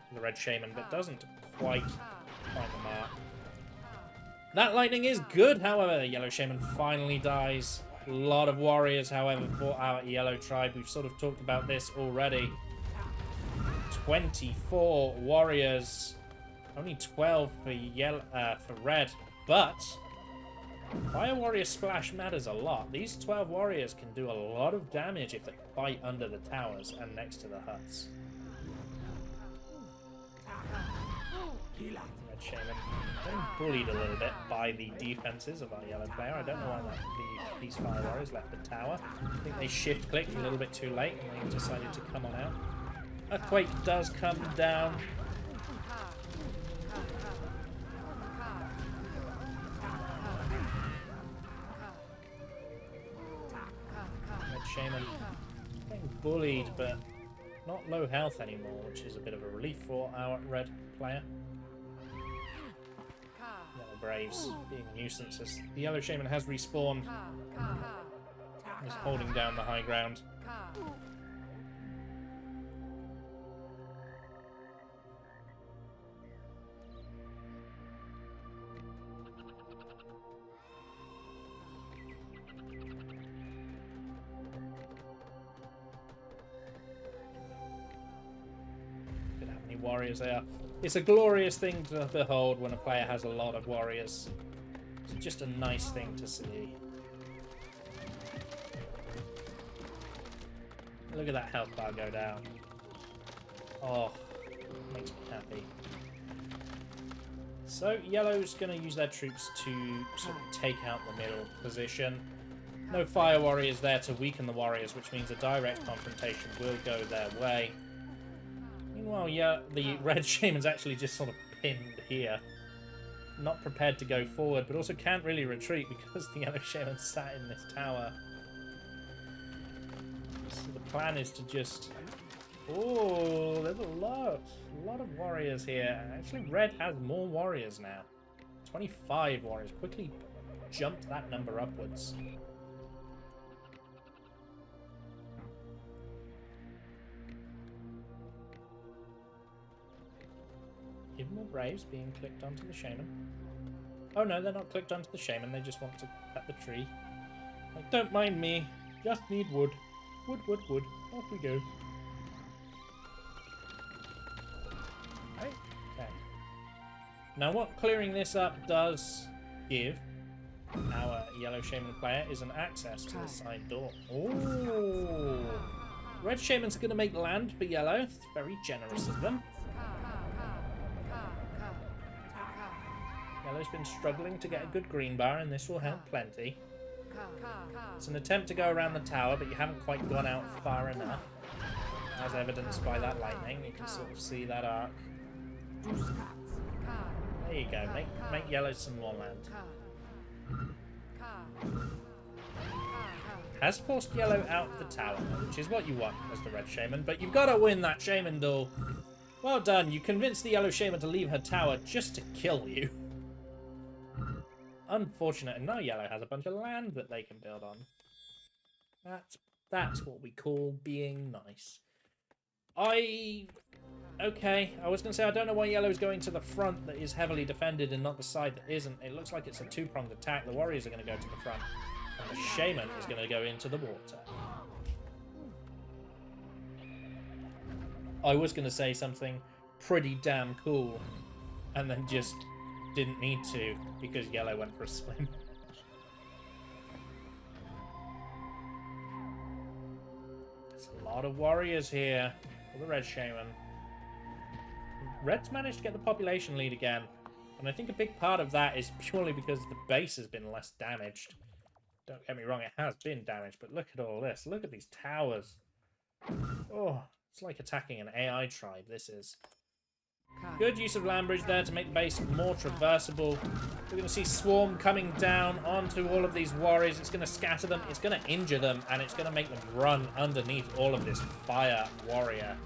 from the Red Shaman, but doesn't quite find the mark. That lightning is good, however. The Yellow Shaman finally dies. A lot of warriors, however, for our Yellow tribe. We've sort of talked about this already. 24 warriors. Only 12 for red. But Fire Warrior Splash matters a lot. These 12 warriors can do a lot of damage if they fight under the towers and next to the huts. Red Shaman getting bullied a little bit by the defenses of our yellow player. I don't know why these Fire Warriors left the tower. I think they shift-clicked a little bit too late and they decided to come on out. Earthquake does come down. Red Shaman getting bullied, but not low health anymore, which is a bit of a relief for our red player. Yellow Braves being nuisances. The Yellow Shaman has respawned. Is holding down the high ground. Look at how many warriors there are. It's a glorious thing to behold when a player has a lot of warriors. It's just a nice thing to see. Look at that health bar go down. Oh, makes me happy. So, Yellow's going to use their troops to sort of take out the middle position. No Fire Warriors there to weaken the warriors, which means a direct confrontation will go their way. Meanwhile, yeah, the Red Shaman's actually just sort of pinned here. Not prepared to go forward, but also can't really retreat because the Yellow Shaman sat in this tower. So the plan is to just... Oh, there's a lot of warriors here. Actually, Red has more warriors now. 25 warriors. Quickly jumped that number upwards. Even more Braves being clicked onto the Shaman. Oh no, they're not clicked onto the Shaman. They just want to cut the tree. Like, don't mind me. Just need wood. Wood, wood, wood. Off we go. Right. Okay. Now what clearing this up does give our Yellow Shaman player is an access to the side door. Oh! Red Shaman's going to make land for Yellow. It's very generous of them. Yellow's been struggling to get a good green bar, and this will help plenty. It's an attempt to go around the tower, but you haven't quite gone out far enough. As evidenced by that lightning, you can sort of see that arc. There you go. Make yellow some more land. Has forced yellow out of the tower, which is what you want as the red shaman, but you've got to win that shaman duel. Well done. You convinced the yellow shaman to leave her tower just to kill you. Unfortunate. And now yellow has a bunch of land that they can build on. That's what we call being nice. Okay, I was going to say, I don't know why yellow's going to the front that is heavily defended and not the side that isn't. It looks like it's a two-pronged attack. The warriors are going to go to the front, and the shaman is going to go into the water. I was going to say something pretty damn cool, and then just didn't need to, because yellow went for a swim. There's a lot of warriors here for the red shaman. Red's managed to get the population lead again, and I think a big part of that is purely because the base has been less damaged. Don't get me wrong, it has been damaged, but look at all this. Look at these towers. Oh, it's like attacking an AI tribe, this is. Good use of land bridge there to make the base more traversable. We're going to see Swarm coming down onto all of these warriors. It's going to scatter them, it's going to injure them, and it's going to make them run underneath all of this fire warrior.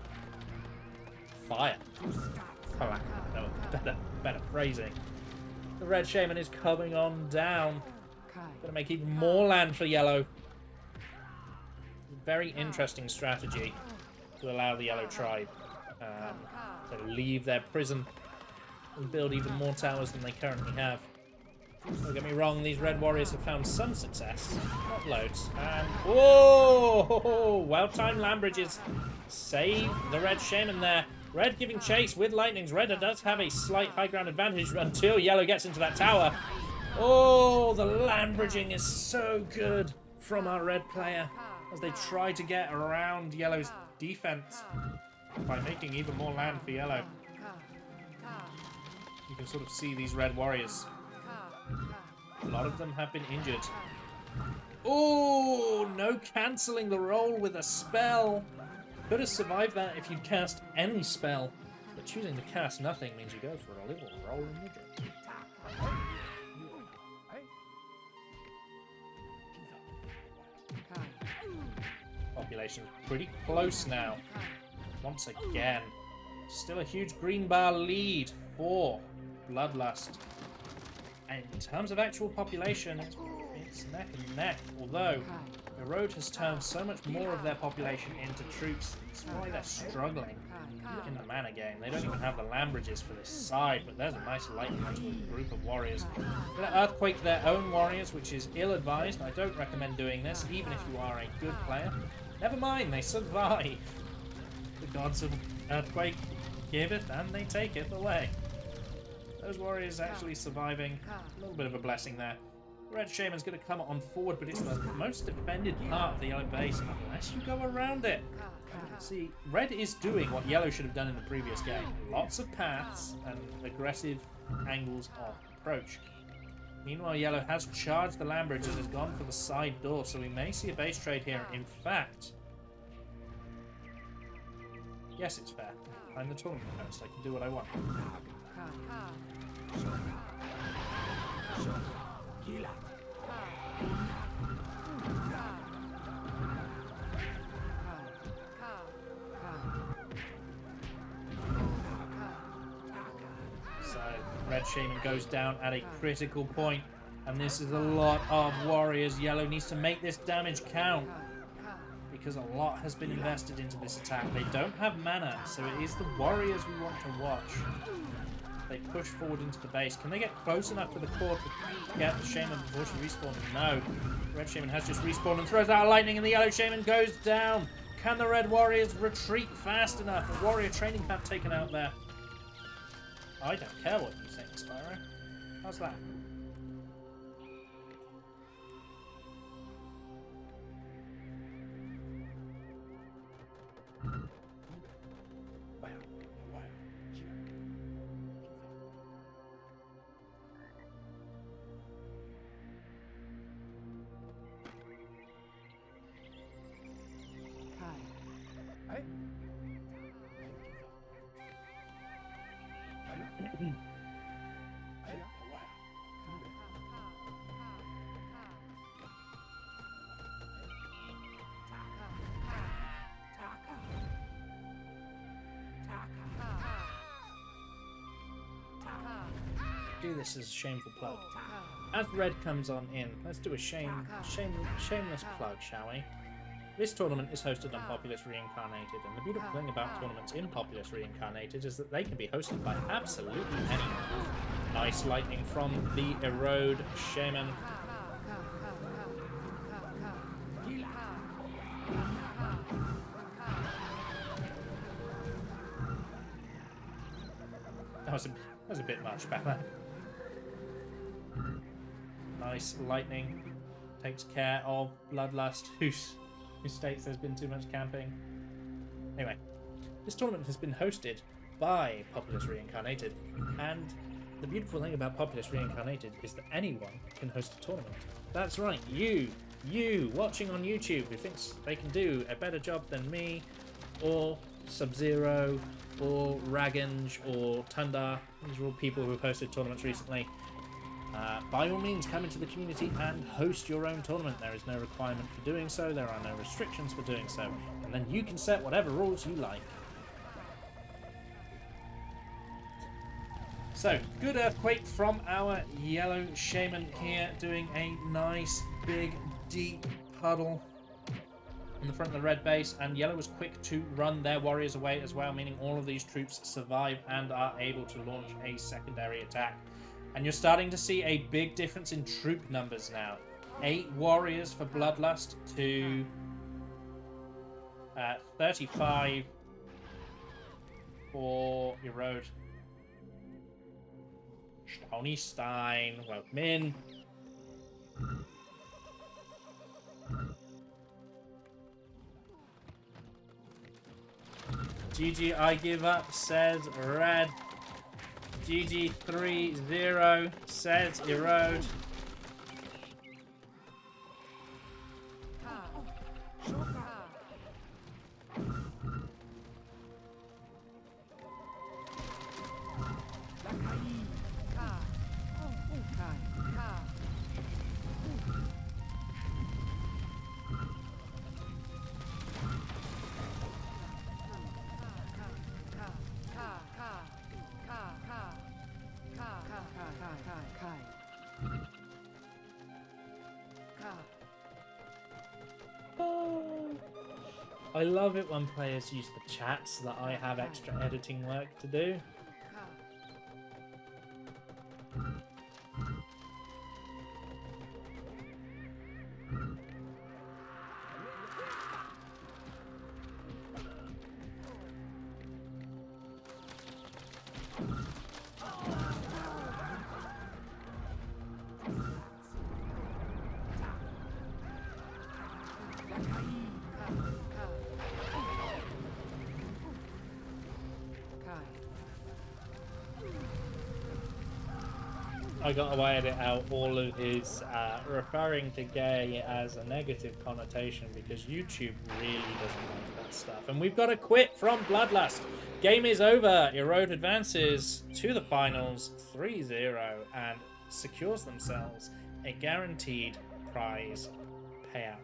Fire. No, better phrasing. The red shaman is coming on down. Going to make even more land for yellow. Very interesting strategy to allow the yellow tribe to leave their prison and build even more towers than they currently have. Don't get me wrong, these red warriors have found some success, not loads. And whoa! Well-timed land bridges save the red shaman there. Red giving chase with lightnings. Red does have a slight high ground advantage until yellow gets into that tower. Oh, the land bridging is so good from our red player as they try to get around yellow's defense by making even more land for yellow. You can sort of see these red warriors. A lot of them have been injured. Oh, no cancelling the roll with a spell. Could have survived that if you'd cast any spell, but choosing to cast nothing means you go for a little roll in the dirt. Population pretty close now. Once again, still a huge green bar lead for Bloodlust. And in terms of actual population, it's neck and neck, although the road has turned so much more of their population into troops. That's why they're struggling in the mana game. They don't even have the land bridges for this side, but there's a nice lightning group of warriors. Gonna Earthquake their own warriors, which is ill-advised. I don't recommend doing this, even if you are a good player. Never mind, they survive. The gods of Earthquake give it, and they take it away. Those warriors actually surviving. A little bit of a blessing there. Red Shaman's going to come on forward, but it's the most defended part of the yellow base, unless you go around it. See, red is doing what yellow should have done in the previous game. Lots of paths and aggressive angles of approach. Meanwhile, yellow has charged the land bridge and has gone for the side door, so we may see a base trade here. In fact, yes, it's fair. I'm the tournament host. I can do what I want. So, Red Shaman goes down at a critical point, and this is a lot of warriors. Yellow needs to make this damage count, because a lot has been invested into this attack. They don't have mana, so it is the warriors we want to watch. They push forward into the base. Can they get close enough to the core to get the Shaman before she respawns? No. Red Shaman has just respawned and throws out a lightning, and the yellow Shaman goes down. Can the red warriors retreat fast enough? A warrior training camp taken out there. I don't care what you think, Spyro. How's that? do this as a shameful plug. As Red comes on in, let's do a shameless plug, shall we? This tournament is hosted on Populous Reincarnated, and the beautiful thing about tournaments in Populous Reincarnated is that they can be hosted by absolutely anyone. Nice lightning from the Erode Shaman. That was a bit much back then. Nice lightning takes care of Bloodlust, who states there's been too much camping. Anyway, this tournament has been hosted by Populous Reincarnated, and the beautiful thing about Populous Reincarnated is that anyone can host a tournament. That's right, you watching on YouTube who thinks they can do a better job than me, or Sub-Zero, or Raganj, or Tundar. These are all people who have hosted tournaments recently. By all means, come into the community and host your own tournament. There is no requirement for doing so. There are no restrictions for doing so. And then you can set whatever rules you like. So, good Earthquake from our Yellow Shaman here, doing a nice, big, deep puddle in the front of the red base. And Yellow was quick to run their warriors away as well, meaning all of these troops survive and are able to launch a secondary attack. And you're starting to see a big difference in troop numbers now. 8 warriors for Bloodlust to 35 for Erode. Stony Stein, welcome in. GG, I give up, says Red. GG 3-0, says Erode. I love it when players use the chat so that I have extra editing work to do. I gotta edit out all of his referring to gay as a negative connotation because YouTube really doesn't like that stuff. And we've got a quit from Bloodlust. Game is over. Erode advances to the finals 3-0 and secures themselves a guaranteed prize payout.